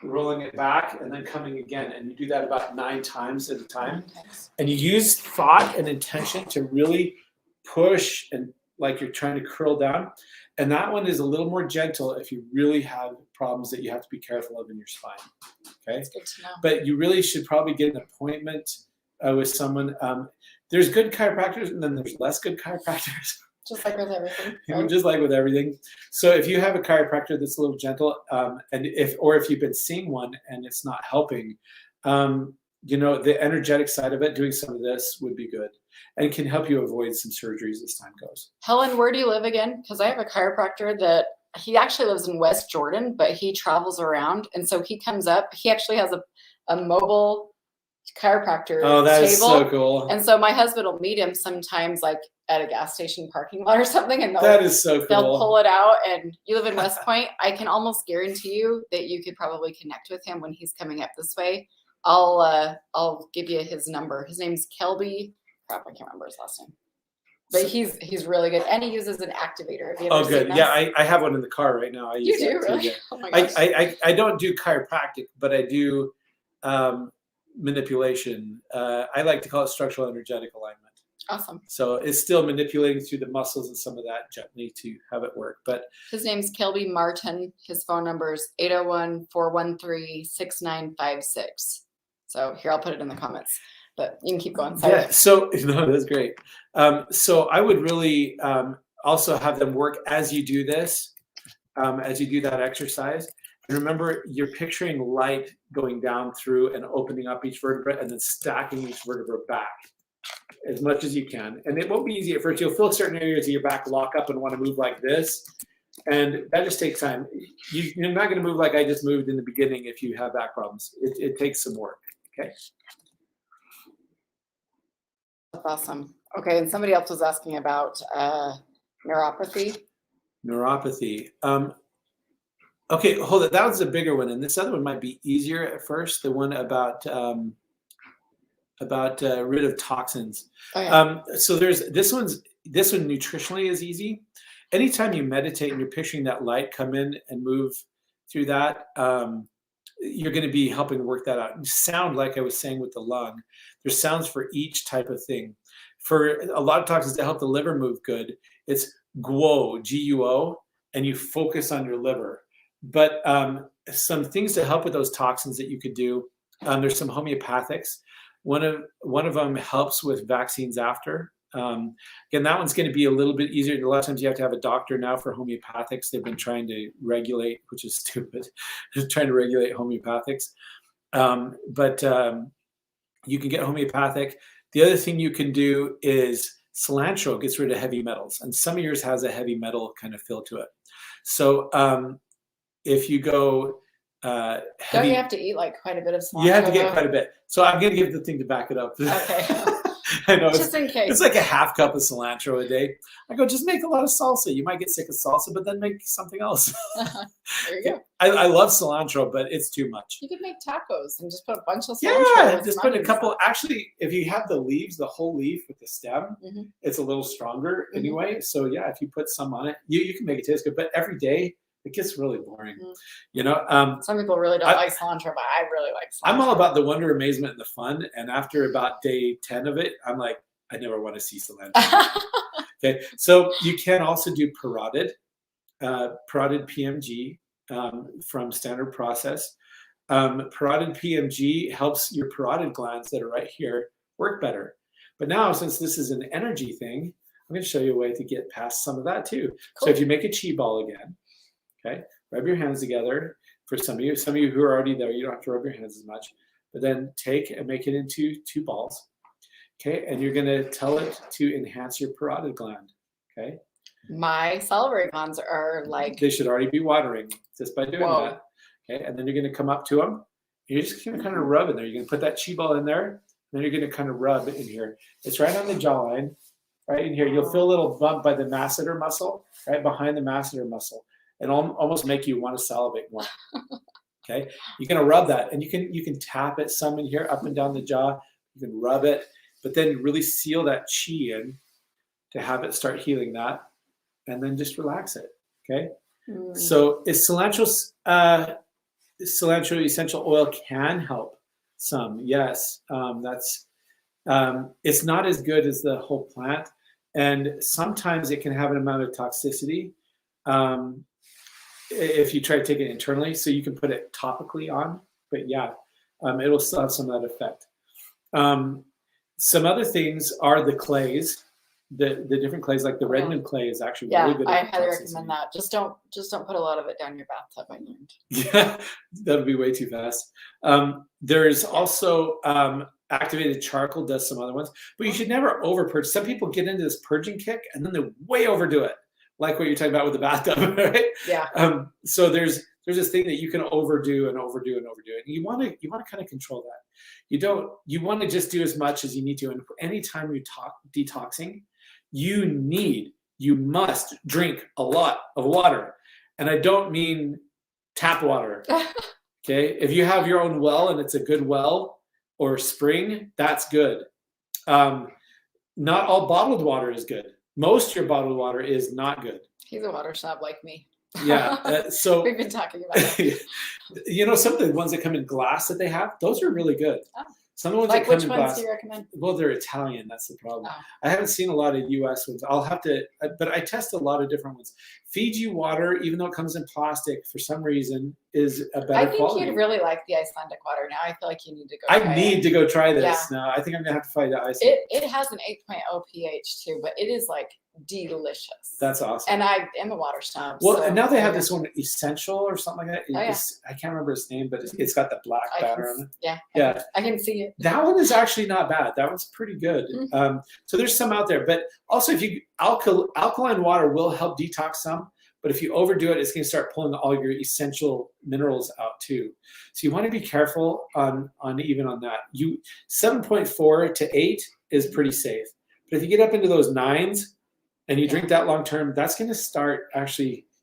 rolling it back and then coming again. And you do that about 9 times at a time. And you use thought and intention to really push and like you're trying to curl down. And that one is a little more gentle if you really have problems that you have to be careful of in your spine. Okay. That's good to know. But But you really should probably get an appointment with someone. There's good chiropractors and then there's less good chiropractors. just like with everything. You know, Right? just like with everything. So if you have a chiropractor that's a little gentle, and if you've been seeing one and it's not helping, you know, the energetic side of it, doing some of this would be good, and can help you avoid some surgeries as time goes. Helen, where do you live again? Because I have a chiropractor that he actually lives in West Jordan, but he travels around. And so he comes up, he actually has a mobile chiropractor Oh, that table. is so cool. And so my husband will meet him sometimes like at a gas station parking lot or something. And That is so they'll cool. pull it out. And you live in West Point. I can almost guarantee you that you could probably connect with him when he's coming up this way. I'll give you his number. His name's Kelby. Crap, I can't remember his last name. But he's really good, and he uses an activator. Have you ever Oh, good. seen Yeah, this? I have one in the car right now. I You use do, that too, really? yeah. Oh my gosh. I don't do chiropractic, but I do manipulation. I like to call it structural energetic alignment. Awesome. So it's still manipulating through the muscles and some of that gently to have it work. But His name's Kelby Martin. His phone number is 801-413-6956. So here, I'll put it in the comments, but you can keep going. Sorry. yeah, so no, that's great. So I would really also have them work as you do this, as you do that exercise. And remember, you're picturing light going down through and opening up each vertebra and then stacking each vertebra back as much as you can. And it won't be easy at first. You'll feel certain areas of your back lock up and want to move like this. And that just takes time. You're not going to move like I just moved in the beginning if you have back problems. It takes some work. Okay. That's awesome. Okay, and somebody else was asking about neuropathy. Neuropathy. Okay, hold it. That was a bigger one, and this other one might be easier at first. The one about rid of toxins. Oh, yeah. So there's this one nutritionally is easy. Anytime you meditate and you're picturing that light come in and move through that, you're going to be helping work that out. Sound, like I was saying with the lung, there's sounds for each type of thing. For a lot of toxins to help the liver move good, it's guo, G-U-O, and you focus on your liver. But some things to help with those toxins that you could do, there's some homeopathics. One of them helps with vaccines after. Again, that one's going to be a little bit easier. A lot of times you have to have a doctor now for homeopathics. They've been trying to regulate, which is stupid, trying to regulate homeopathics. But you can get homeopathic. The other thing you can do is cilantro gets rid of heavy metals, and some of yours has a heavy metal kind of feel to it. So if you go Don't heavy, you have to eat like quite a bit of cilantro? you have to get quite a bit. So I'm going to give the thing to back it up. Okay. I know Just in case. it's like a half cup of cilantro a day. I go, just make a lot of salsa. You might get sick of salsa, but then make something else. There you go. I love cilantro, but it's too much. You could make tacos and just put a bunch of cilantro. Yeah, just put a couple. Actually, if you have the leaves, the whole leaf with the stem, it's a little stronger anyway. So yeah, if you put some on it, you can make it taste good. But every day, it gets really boring. You know, some people really don't like cilantro, but I really like cilantro. I'm all about the wonder, amazement, and the fun. And after about day 10 of it, I'm like, I never want to see cilantro. Okay, so you can also do parotid PMG from Standard Process. Parotid PMG helps your parotid glands that are right here work better. But now, since this is an energy thing, I'm going to show you a way to get past some of that too. Cool. So if you make a chi ball again, okay, rub your hands together. For some of you who are already there, you don't have to rub your hands as much. But then take and make it into 2 balls. Okay, and you're going to tell it to enhance your parotid gland. Okay. My salivary glands are like... They should already be watering just by doing that. Okay, and then you're going to come up to them. You're just going to kind of rub in there. You're going to put that chi ball in there. And then you're going to kind of rub in here. It's right on the jawline, right in here. You'll feel a little bump by the masseter muscle, right behind the masseter muscle. And almost make you want to salivate more. Okay, you're going to rub that, and you can tap it some in here, up and down the jaw. You can rub it, but then really seal that chi in to have it start healing that, and then just relax it. Okay, so is cilantro essential oil can help some. Yes, it's not as good as the whole plant, and sometimes it can have an amount of toxicity. If you try to take it internally, so you can put it topically on, but yeah, it'll still have some of that effect. Some other things are the clays, the different clays, like the Redmond clay is actually really good. I highly recommend that. Just don't put a lot of it down your bathtub. I learned. Yeah, that would be way too fast. There's also activated charcoal does some other ones, but you should never over purge. Some people get into this purging kick and then they way overdo it. Like what you're talking about with the bathtub, right? Yeah. So there's this thing that you can overdo and overdo and overdo it. And you want to kind of control that. You want to just do as much as you need to. And anytime you detoxing, you must drink a lot of water. And I don't mean tap water. Okay. If you have your own well and it's a good well or spring, that's good. Not all bottled water is good. Most of your bottled water is not good. He's a water snob like me. Yeah. So we've been talking about it. You know, some of the ones that come in glass that they have, those are really good. Oh. Some of the ones like that come which in ones glass, do you recommend? Well, they're Italian. That's the problem. Oh. I haven't seen a lot of U.S. ones. I'll have to, but I test a lot of different ones. Fiji water, even though it comes in plastic, for some reason, is a better quality. You'd really like the Icelandic water. Now I feel like you need to go. I need to go try this now. I think I'm gonna have to find the Iceland. It has an 8.0 pH too, but it is like delicious. That's awesome. And I am a water snob. Well, and now they have this one Essential or something like that. I can't remember its name, but it's got the black batter on it. Yeah. I can see it. That one is actually not bad. That one's pretty good. So there's some out there, but also if you alkaline water will help detox some. But if you overdo it, it's going to start pulling all your essential minerals out too. So you want to be careful on that. 7.4 to 8 is pretty safe. But if you get up into those 9s and you drink that long term, that's going to start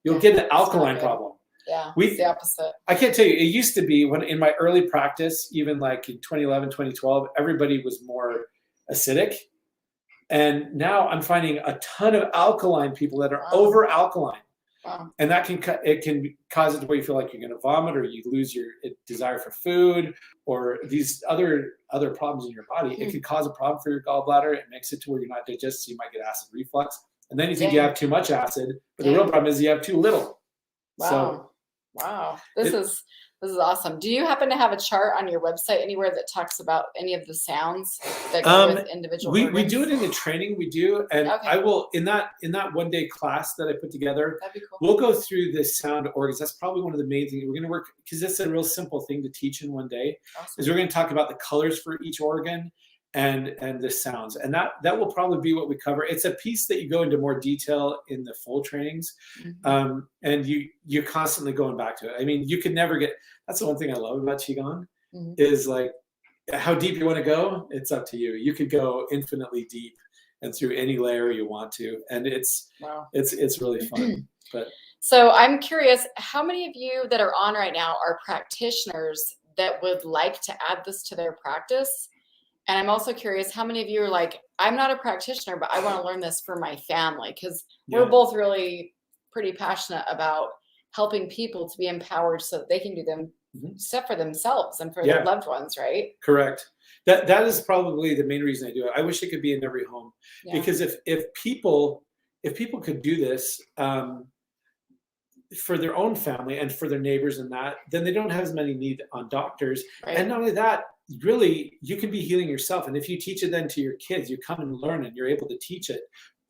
you'll get an alkaline problem. Yeah, it's the opposite. I can't tell you. It used to be when in my early practice, even like in 2011, 2012, everybody was more acidic. And now I'm finding a ton of alkaline people that are over alkaline. Wow. And that can cause it to where you feel like you're going to vomit, or you lose your desire for food, or these other problems in your body. It can cause a problem for your gallbladder. It makes it to where you're not digesting, so you might get acid reflux. And then you think you have too much acid, but the real problem is you have too little. Wow. Wow. This is awesome. Do you happen to have a chart on your website anywhere that talks about any of the sounds that go with individual organs? We do it in the training we do, and I will in that 1-day class that I put together. That'd be cool. We'll go through the sound organs. That's probably one of the main things we're going to work, because it's a real simple thing to teach in 1 day. Awesome. Is we're going to talk about the colors for each organ and the sounds, and that will probably be what we cover. It's a piece that you go into more detail in the full trainings, and you're constantly going back to it. I mean, you can never get. That's the one thing I love about qigong is like how deep you want to go, it's up to you. You could go infinitely deep and through any layer you want to, and it's really fun. But so I'm curious, how many of you that are on right now are practitioners that would like to add this to their practice? And I'm also curious, how many of you are like, I'm not a practitioner, but I want to learn this for my family? Because we're both really pretty passionate about helping people to be empowered so that they can do them stuff for themselves and for their loved ones, right? Correct. That is probably the main reason I do it. I wish it could be in every home, because if people could do this for their own family and for their neighbors and that, then they don't have as many need on doctors. Right. And not only that, really, you can be healing yourself. And if you teach it then to your kids, you come and learn and you're able to teach it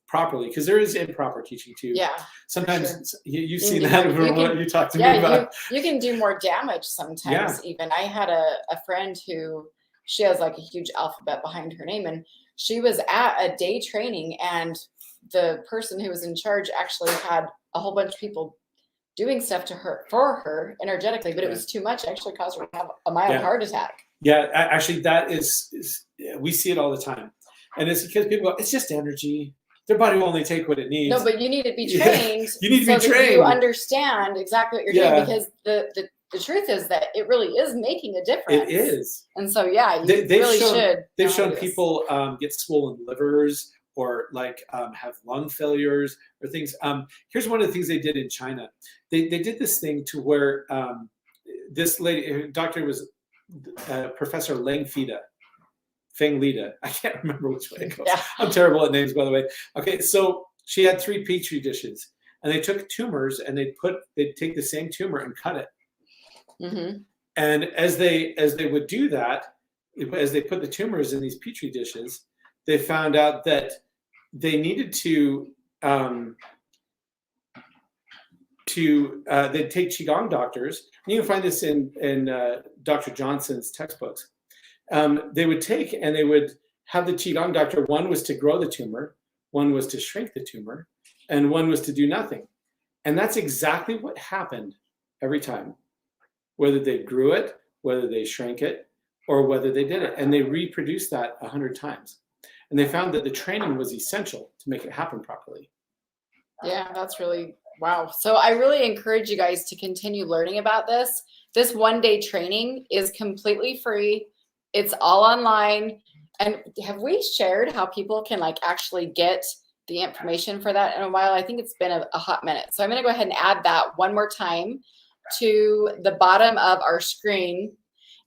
properly, because there is improper teaching too. Yeah. Sometimes you've seen that when you talk to me about. You can do more damage sometimes. Even I had a friend who, she has like a huge alphabet behind her name, and she was at a day training, and the person who was in charge actually had a whole bunch of people doing stuff to her for her energetically, but it was too much. It actually caused her to have a mild heart attack. Yeah, actually, that is we see it all the time, and it's because people go, it's just energy. Their body will only take what it needs. No, but you need to be trained. You need to be trained. You understand exactly what you're doing, because the truth is that it really is making a difference. It is. And so, they've shown people get swollen livers, or like have lung failures or things. Here's one of the things they did in China. They did this thing to where this lady, her doctor was Professor Feng Lida. I can't remember which way it goes. Yeah. I'm terrible at names, by the way. Okay, so she had 3 petri dishes, and they took tumors, and they'd take the same tumor and cut it. Mm-hmm. And as they would do that, as they put the tumors in these petri dishes, they found out that they needed to they'd take Qigong doctors. And you can find this in Dr. Johnson's textbooks. They would take and they would have the Qigong doctor. One was to grow the tumor, one was to shrink the tumor, and one was to do nothing. And that's exactly what happened every time, whether they grew it, whether they shrank it, or whether they did it. And they reproduced that 100 times. And they found that the training was essential to make it happen properly. Yeah, that's really, wow. So I really encourage you guys to continue learning about this. This one-day training is completely free. It's all online. And have we shared how people can like actually get the information for that in a while? I think it's been a hot minute. So I'm going to go ahead and add that one more time to the bottom of our screen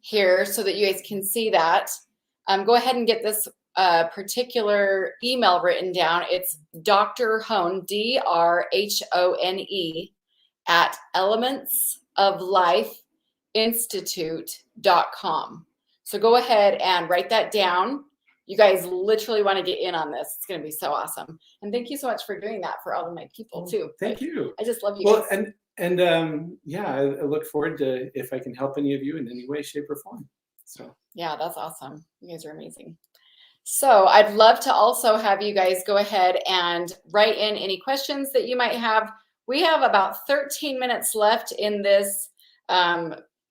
here so that you guys can see that. Go ahead and get this particular email written down. It's Dr. Hone, DRHONE at elementsoflifeinstitute.com. So go ahead and write that down. You guys literally want to get in on this. It's going to be so awesome. And thank you so much for doing that for all of my people too. Thank you. I just love you guys. And I look forward to if I can help any of you in any way, shape, or form. So yeah, that's awesome. You guys are amazing. So I'd love to also have you guys go ahead and write in any questions that you might have. We have about 13 minutes left in this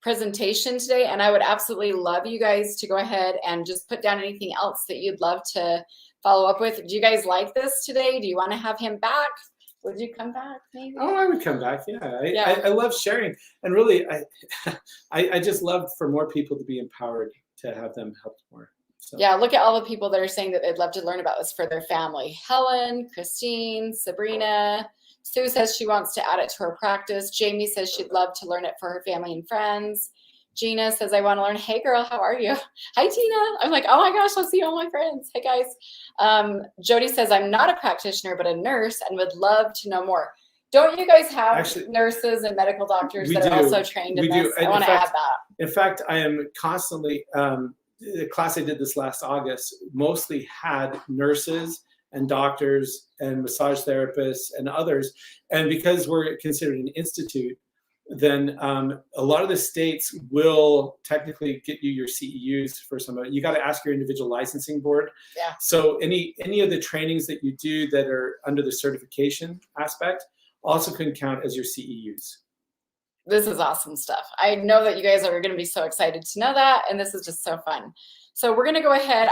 presentation today, and I would absolutely love you guys to go ahead and just put down anything else that you'd love to follow up with. Do you guys like this today? Do you want to have him back? Would you come back maybe? Oh, I would come back. Yeah. I love sharing, and really I just love for more people to be empowered, to have them helped more. So. Yeah, look at all the people that are saying that they'd love to learn about this for their family. Helen, Christine, Sabrina. Sue says she wants to add it to her practice. Jamie says she'd love to learn it for her family and friends. Gina says, I want to learn. Hey, girl, how are you? Hi, Tina. I'm like, oh, my gosh, I'll see all my friends. Hey, guys. Jody says, I'm not a practitioner, but a nurse and would love to know more. Don't you guys have nurses and medical doctors that are also trained in this? I want to add that. In fact, I am constantly the class I did this last August mostly had nurses and doctors and massage therapists and others. And because we're considered an institute, then a lot of the states will technically get you your CEUs for somebody. You got to ask your individual licensing board. Yeah. So any of the trainings that you do that are under the certification aspect also can count as your CEUs. this is awesome stuff. I know that you guys are going to be so excited to know that, and this is just so fun. So we're going to go ahead.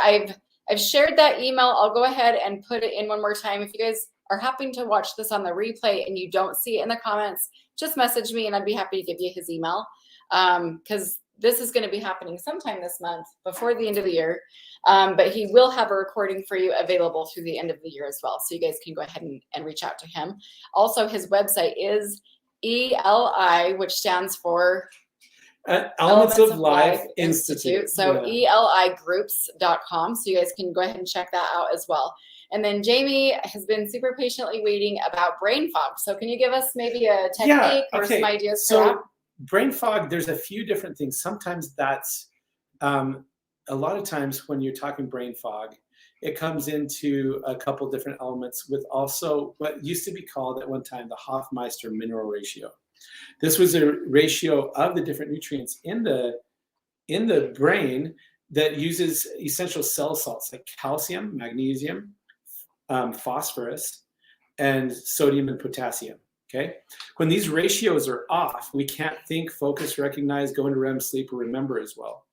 I've shared that email. I'll go ahead and put it in one more time. If you guys are happening to watch this on the replay and you don't see it in the comments, just message me and I'd be happy to give you his email, because this is going to be happening sometime this month before the end of the year. But he will have a recording for you available through the end of the year as well. So you guys can go ahead and reach out to him. Also, his website is ELI, which stands for Elements of Life Institute. So eligroups.com. So you guys can go ahead and check that out as well. And then Jamie has been super patiently waiting about brain fog. So can you give us maybe a technique or some ideas for that? Brain fog, there's a few different things. Sometimes that's, a lot of times when you're talking brain fog, it comes into a couple different elements with also what used to be called at one time the Hofmeister mineral ratio. This was a ratio of the different nutrients in the brain that uses essential cell salts like calcium, magnesium, phosphorus, and sodium and potassium. Okay. When these ratios are off, we can't think, focus, recognize, go into REM sleep, or remember as well.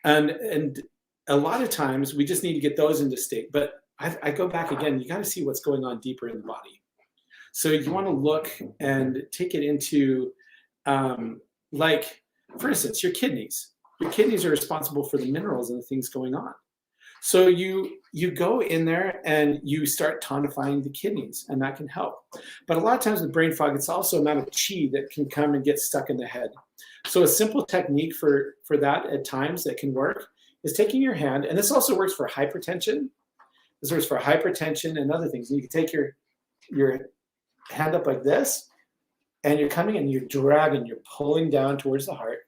And a lot of times we just need to get those into state. But I go back again, you got to see what's going on deeper in the body. So you want to look and take it into, like, for instance, your kidneys. Your kidneys are responsible for the minerals and the things going on. So you go in there and you start tonifying the kidneys, and that can help. But a lot of times with brain fog, it's also amount of chi that can come and get stuck in the head. So a simple technique for that at times that can work is taking your hand, and this also works for hypertension. This works for hypertension and other things. And you can take your hand up like this, and you're coming and you're dragging, you're pulling down towards the heart.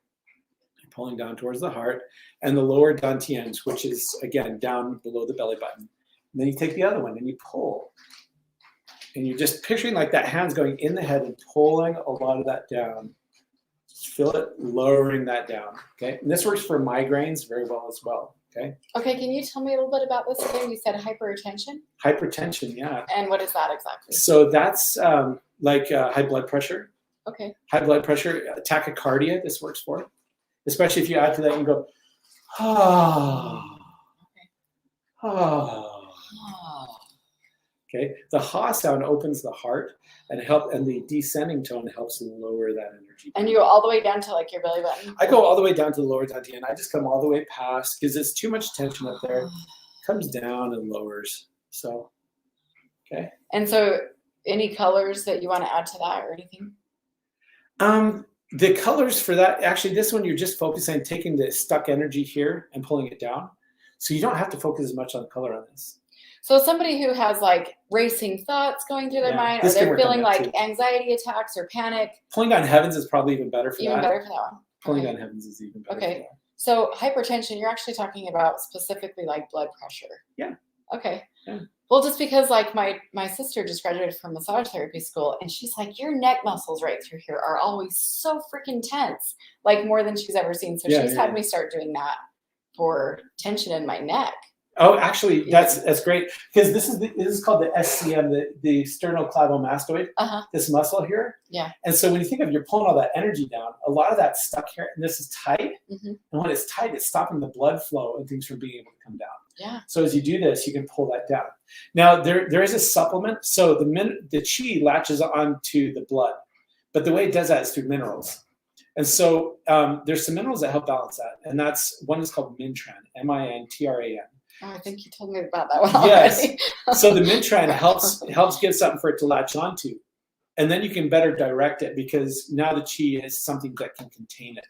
You're pulling down towards the heart and the lower dantians, which is, again, down below the belly button. And then you take the other one and you pull. And you're just picturing like that hand's going in the head and pulling a lot of that down. Just feel it lowering that down, okay? And this works for migraines very well as well, okay? Okay, can you tell me a little bit about this again? You said hypertension? Hypertension, yeah. And what is that exactly? So that's like high blood pressure. Okay. High blood pressure, tachycardia, this works for. Especially if you add to that, you go, Okay. The ha sound opens the heart and the descending tone helps lower that energy. And you go all the way down to like your belly button? I go all the way down to the lower dantian. I just come all the way past because there's too much tension up there. It comes down and lowers. So, okay. And so any colors that you want to add to that or anything? The colors for that, actually, this one you're just focusing on taking the stuck energy here and pulling it down. So you don't have to focus as much on the color on this. So somebody who has like racing thoughts going through their mind, or they're feeling like anxiety attacks or panic. Pulling down heavens is probably even better for that. Even better for that one. Pulling down heavens is even better. Okay. So hypertension, you're actually talking about specifically like blood pressure. Yeah. Okay. Yeah. Well, just because like my sister just graduated from massage therapy school, and she's like, your neck muscles right through here are always so freaking tense, like more than she's ever seen. So she's had me start doing that for tension in my neck. Oh, actually, that's great, because this is called the SCM, the sternocleidomastoid, this muscle here. Yeah. And so when you think of you're pulling all that energy down, a lot of that's stuck here, and this is tight. And when it's tight, it's stopping the blood flow and things from being able to come down. Yeah. So as you do this, you can pull that down. Now there is a supplement. So the chi latches onto the blood, but the way it does that is through minerals. And so there's some minerals that help balance that, and that's one is called Mintran, Mintran. Oh, I think you told me about that one already. Yes. So the Mintran helps give something for it to latch onto, and then you can better direct it because now the chi is something that can contain it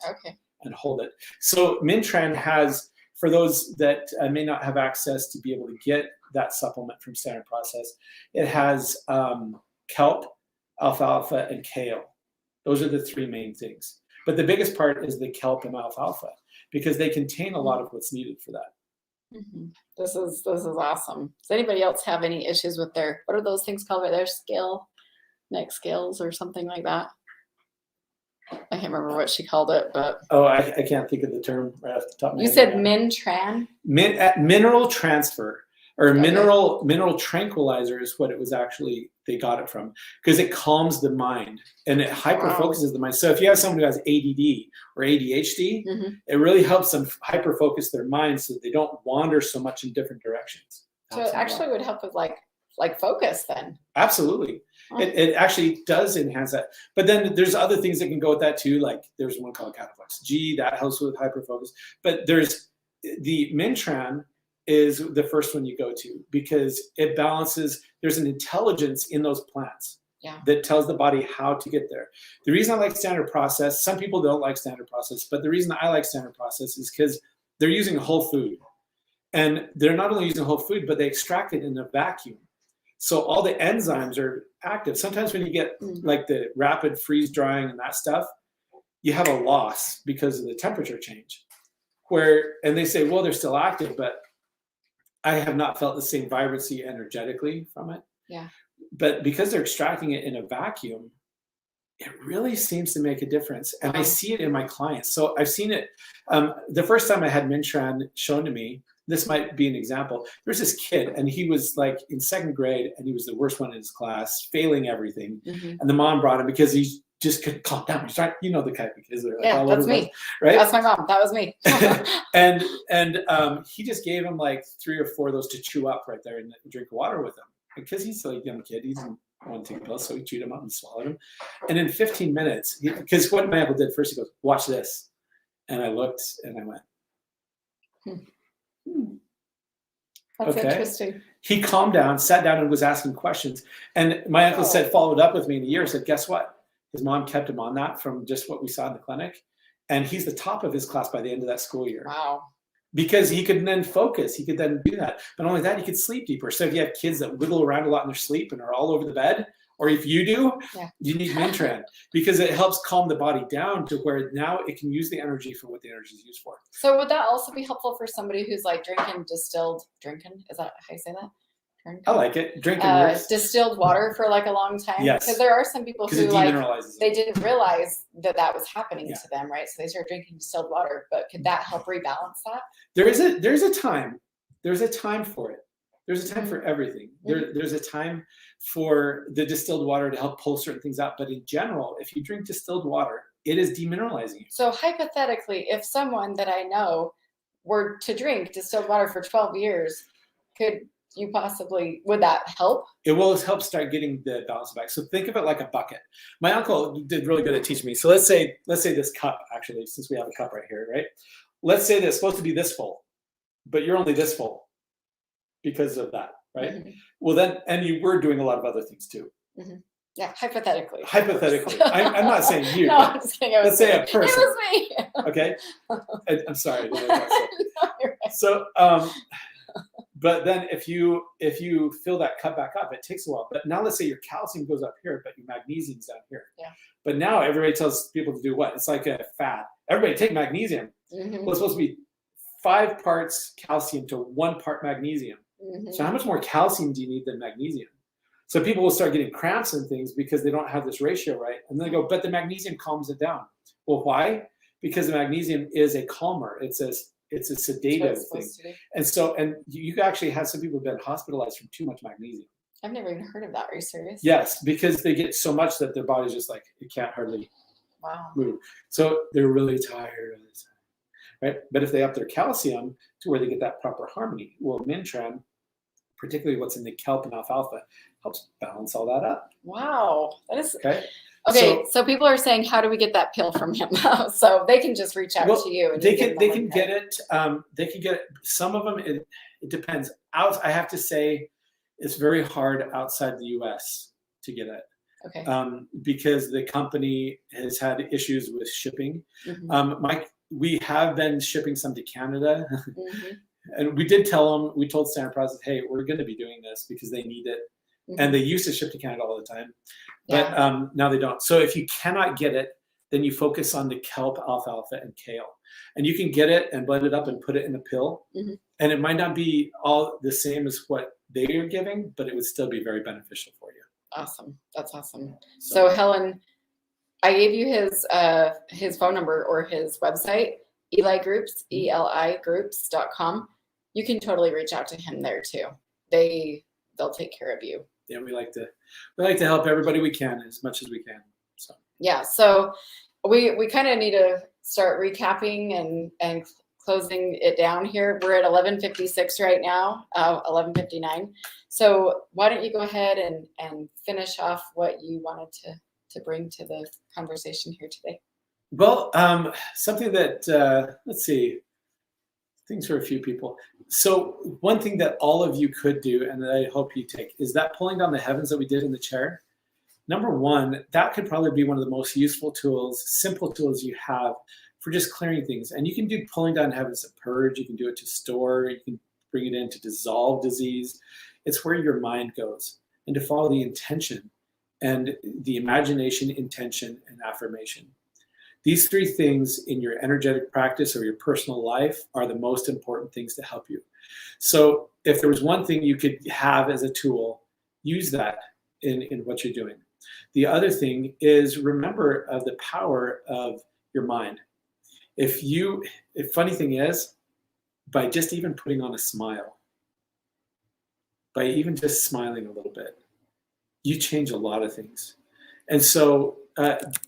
and hold it. So Mintran has, for those that may not have access to be able to get that supplement from Standard Process, it has kelp, alfalfa, and kale. Those are the three main things. But the biggest part is the kelp and alfalfa because they contain a lot of what's needed for that. This is awesome. Does anybody else have any issues with what are those things called? Their neck scales or something like that? I can't remember what she called it, but I can't think of the term right off the top of my head. You said Mintran? Mineral transfer or mineral tranquilizer is what it was actually they got it from, because it calms the mind and it hyper focuses the mind. So if you have someone who has ADD or ADHD, it really helps them hyper focus their mind so that they don't wander so much in different directions. So it actually would help with like focus then. Absolutely. It actually does enhance that. But then there's other things that can go with that too. Like there's one called Cataplex G that helps with hyperfocus. But there's the Mintran is the first one you go to, because it balances, there's an intelligence in those plants that tells the body how to get there. The reason I like standard process, some people don't like standard process, but the reason I like standard process is because they're using whole food. And they're not only using whole food, but they extract it in a vacuum. So all the enzymes are active. Sometimes when you get like the rapid freeze drying and that stuff, you have a loss because of the temperature change. And they say, well, they're still active, but I have not felt the same vibrancy energetically from it. Yeah. But because they're extracting it in a vacuum, it really seems to make a difference. And I see it in my clients. So I've seen it. The first time I had Mintran shown to me, this might be an example. There's this kid, and he was like in 2nd grade, and he was the worst one in his class, failing everything. And the mom brought him because he just couldn't calm down. He's trying, you know, the kind of kids that are like all that's over me. the place, right? That's my mom. That was me. and he just gave him like 3 or 4 of those to chew up right there and drink water with him, because he's a young kid. He didn't want to take pills, so he chewed them up and swallowed them. And in 15 minutes, because what my uncle did first, he goes, "Watch this," and I looked and I went. That's interesting. He calmed down, sat down, and was asking questions. And my uncle followed up with me in a year, said, guess what? His mom kept him on that from just what we saw in the clinic. And he's the top of his class by the end of that school year. Wow. Because he could then focus. He could then do that. But not only that, he could sleep deeper. So if you have kids that wiggle around a lot in their sleep and are all over the bed, or if you do, you need Mintran, because it helps calm the body down to where now it can use the energy for what the energy is used for. So would that also be helpful for somebody who's like drinking? Is that how you say that? I like it. Drinking distilled water for like a long time. Yes. Because there are some people who they didn't realize that was happening to them, right? So they started drinking distilled water. But could that help rebalance that? There's a time. There's a time for it. There's a time for everything. There's a time for the distilled water to help pull certain things out. But in general, if you drink distilled water, it is demineralizing you. So hypothetically, if someone that I know were to drink distilled water for 12 years, would that help? It will help start getting the balance back. So think of it like a bucket. My uncle did really good at teaching me. So let's say this cup, actually, since we have a cup right here, right? Let's say that it's supposed to be this full, but you're only this full because of that, right? Well then, and you were doing a lot of other things too. Yeah, hypothetically. Hypothetically. I'm not saying you. No, I'm just kidding. Let's say a person. It was me. Okay. I'm sorry. No, you're right. So, but then if you fill that cup back up, it takes a while. But now let's say your calcium goes up here, but your magnesium's down here. Yeah. But now everybody tells people to do what? It's like a fad. Everybody take magnesium. Well, it's supposed to be 5 parts calcium to 1 part magnesium. So how much more calcium do you need than magnesium? So people will start getting cramps and things because they don't have this ratio right. And then they go, but the magnesium calms it down. Well, why? Because the magnesium is a calmer. It's a sedative thing. And you actually have some people who've been hospitalized from too much magnesium. I've never even heard of that. Are you serious? Yes, because they get so much that their body's just like, it can't hardly move. So they're really tired of this. Right? But if they up their calcium to where they get that proper harmony, well, Mintran, particularly what's in the kelp and alfalfa, helps balance all that up. Wow. That is okay. So people are saying, how do we get that pill from him? So they can just reach out to you. And they can get it. They can get it. Some of them, it depends. I have to say, it's very hard outside the U.S. to get it. Okay. Because the company has had issues with shipping. We have been shipping some to Canada. And we did tell them, we told Standard Process, hey, we're going to be doing this because they need it. And they used to ship to Canada all the time. But now they don't. So if you cannot get it, then you focus on the kelp, alfalfa, and kale. And you can get it and blend it up and put it in a pill. And it might not be all the same as what they are giving, but it would still be very beneficial for you. Awesome. That's awesome. So Helen, I gave you his phone number or his website, Eli Groups, ELIgroups.com. You can totally reach out to him there too. They'll take care of you. yeah, we like to help everybody we can as much as we can. So yeah, so we kind of need to start recapping and closing it down here. We're at 11:56 right now, 11:59. So why don't you go ahead and finish off what you wanted to bring to the conversation here today? Well, something that let's see, things for a few people. So one thing that all of you could do, and that I hope you take, is that pulling down the heavens that we did in the chair. Number one, that could probably be one of the most useful tools, simple tools you have for just clearing things. And you can do pulling down heavens to purge, you can do it to store, you can bring it in to dissolve disease. It's where your mind goes, and to follow the intention and the imagination, intention, and affirmation. These three things in your energetic practice or your personal life are the most important things to help you. So if there was one thing you could have as a tool, use that in what you're doing. The other thing is, remember of the power of your mind. Funny thing is, by just even putting on a smile, by even just smiling a little bit, you change a lot of things. And so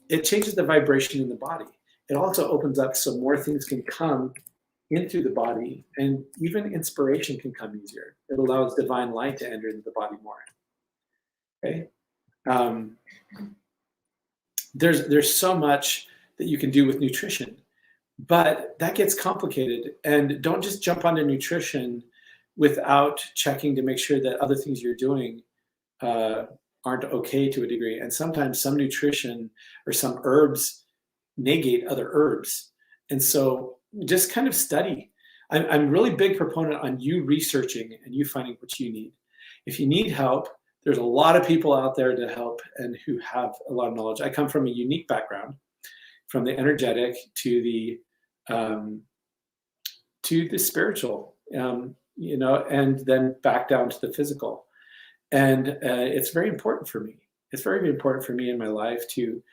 it changes the vibration in the body. It also opens up so more things can come into the body, and even inspiration can come easier. It allows divine light to enter into the body more. Okay. There's so much that you can do with nutrition, but that gets complicated. And don't just jump onto nutrition without checking to make sure that other things you're doing aren't okay to a degree. And sometimes some nutrition or some herbs negate other herbs. And so just kind of study. I'm really big proponent on you researching and you finding what you need. If you need help, there's a lot of people out there to help and who have a lot of knowledge. I come from a unique background, from the energetic to the spiritual, and then back down to the physical. And it's very important for me. It's very, very important for me in my life to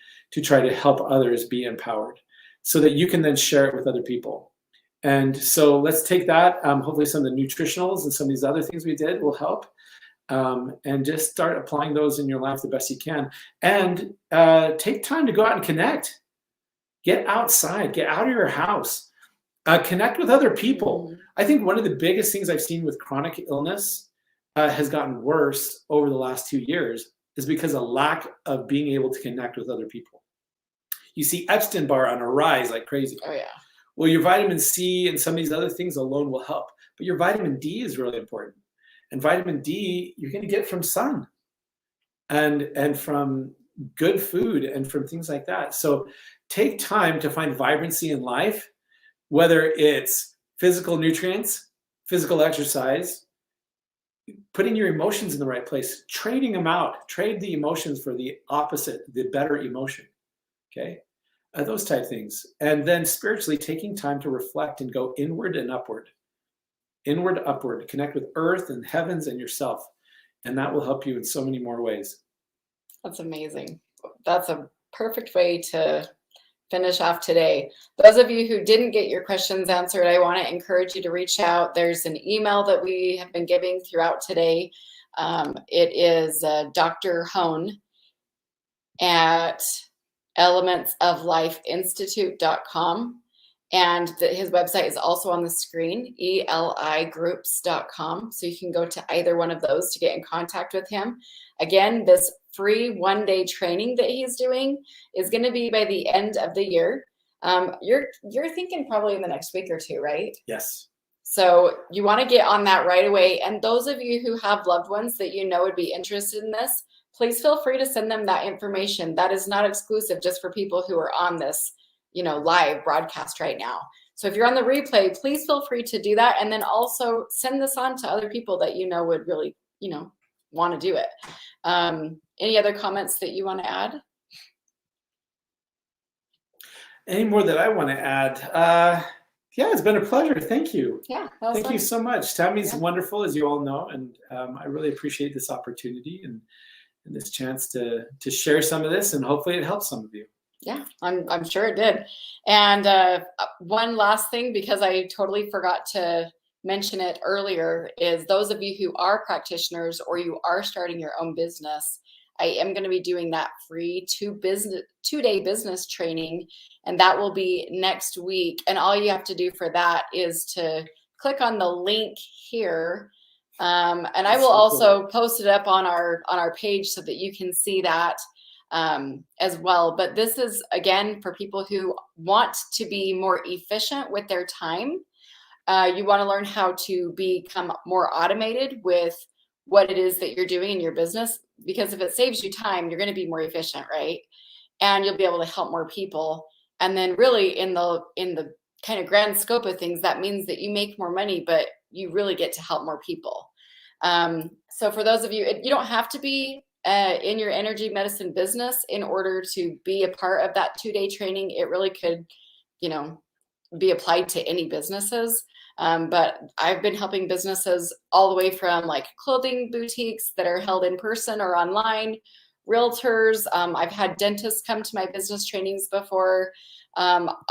try to help others be empowered so that you can then share it with other people. And so let's take that. Hopefully some of the nutritionals and some of these other things we did will help. And just start applying those in your life the best you can. And take time to go out and connect. Get outside. Get out of your house. Connect with other people. Mm-hmm. I think one of the biggest things I've seen with chronic illness has gotten worse over the last 2 years is because of lack of being able to connect with other people. You see Epstein-Barr on a rise like crazy. Oh, yeah. Well, your vitamin C and some of these other things alone will help. But your vitamin D is really important. And vitamin D, you're going to get from sun and from good food and from things like that. So take time to find vibrancy in life, whether it's physical nutrients, physical exercise, putting your emotions in the right place, trading them out, trade the emotions for the opposite, the better emotion. Okay. Those type things. And then spiritually taking time to reflect and go inward and upward. Inward, upward, connect with earth and heavens and yourself. And that will help you in so many more ways. That's amazing. That's a perfect way to finish off today. Those of you who didn't get your questions answered, I want to encourage you to reach out. There's an email that we have been giving throughout today. It is Dr. Hone at elementsoflifeinstitute.com. And his website is also on the screen, eligroups.com. So you can go to either one of those to get in contact with him. Again, this free one-day training that he's doing is going to be by the end of the year. You're thinking probably in the next week or two, right? Yes. So you want to get on that right away. And those of you who have loved ones that you know would be interested in this, please feel free to send them that information. That is not exclusive just for people who are on this live broadcast right now. So if you're on the replay, please feel free to do that. And then also send this on to other people that would really, want to do it. Any other comments that you want to add? Any more that I want to add? Yeah, it's been a pleasure. Thank you. Yeah. Thank you so much. Tammy's wonderful, as you all know. And I really appreciate this opportunity and this chance to share some of this, and hopefully it helps some of you. Yeah, I'm sure it did. And one last thing, because I totally forgot to mention it earlier, is those of you who are practitioners or you are starting your own business, I am going to be doing that free 2-day business training, and that will be next week. And all you have to do for that is to click on the link here. And I will also post it up on our page so that you can see that as well. But this is, again, for people who want to be more efficient with their time. You want to learn how to become more automated with what it is that you're doing in your business, because if it saves you time, you're going to be more efficient, right? And you'll be able to help more people. And then really in the kind of grand scope of things, that means that you make more money, but you really get to help more people. So for those of you, you don't have to be in your energy medicine business in order to be a part of that 2-day training. It really could, be applied to any businesses. But I've been helping businesses all the way from like clothing boutiques that are held in person or online, realtors. I've had dentists come to my business trainings before,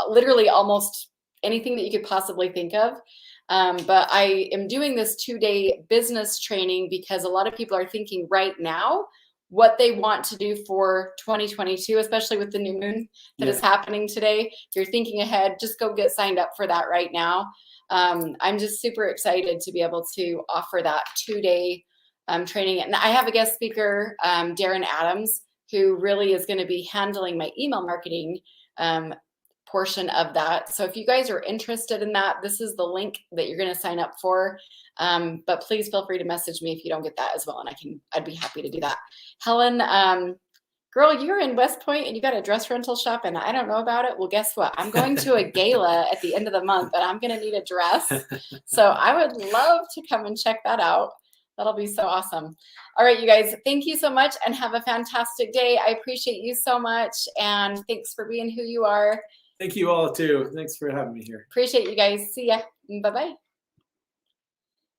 literally almost anything that you could possibly think of. But I am doing this 2-day business training because a lot of people are thinking right now what they want to do for 2022, especially with the new moon that is happening today. If you're thinking ahead, just go get signed up for that right now. I'm just super excited to be able to offer that 2-day training. And I have a guest speaker, Darren Adams, who really is going to be handling my email marketing portion of that. So if you guys are interested in that, this is the link that you're going to sign up for. But please feel free to message me if you don't get that as well, and I'd be happy to do that. Helen, girl, you're in West Point and you got a dress rental shop and I don't know about it. Well, guess what? I'm going to a gala at the end of the month and I'm going to need a dress. So I would love to come and check that out. That'll be so awesome. All right, you guys, thank you so much and have a fantastic day. I appreciate you so much. And thanks for being who you are. Thank you all too. Thanks for having me here. Appreciate you guys. See ya. Bye-bye.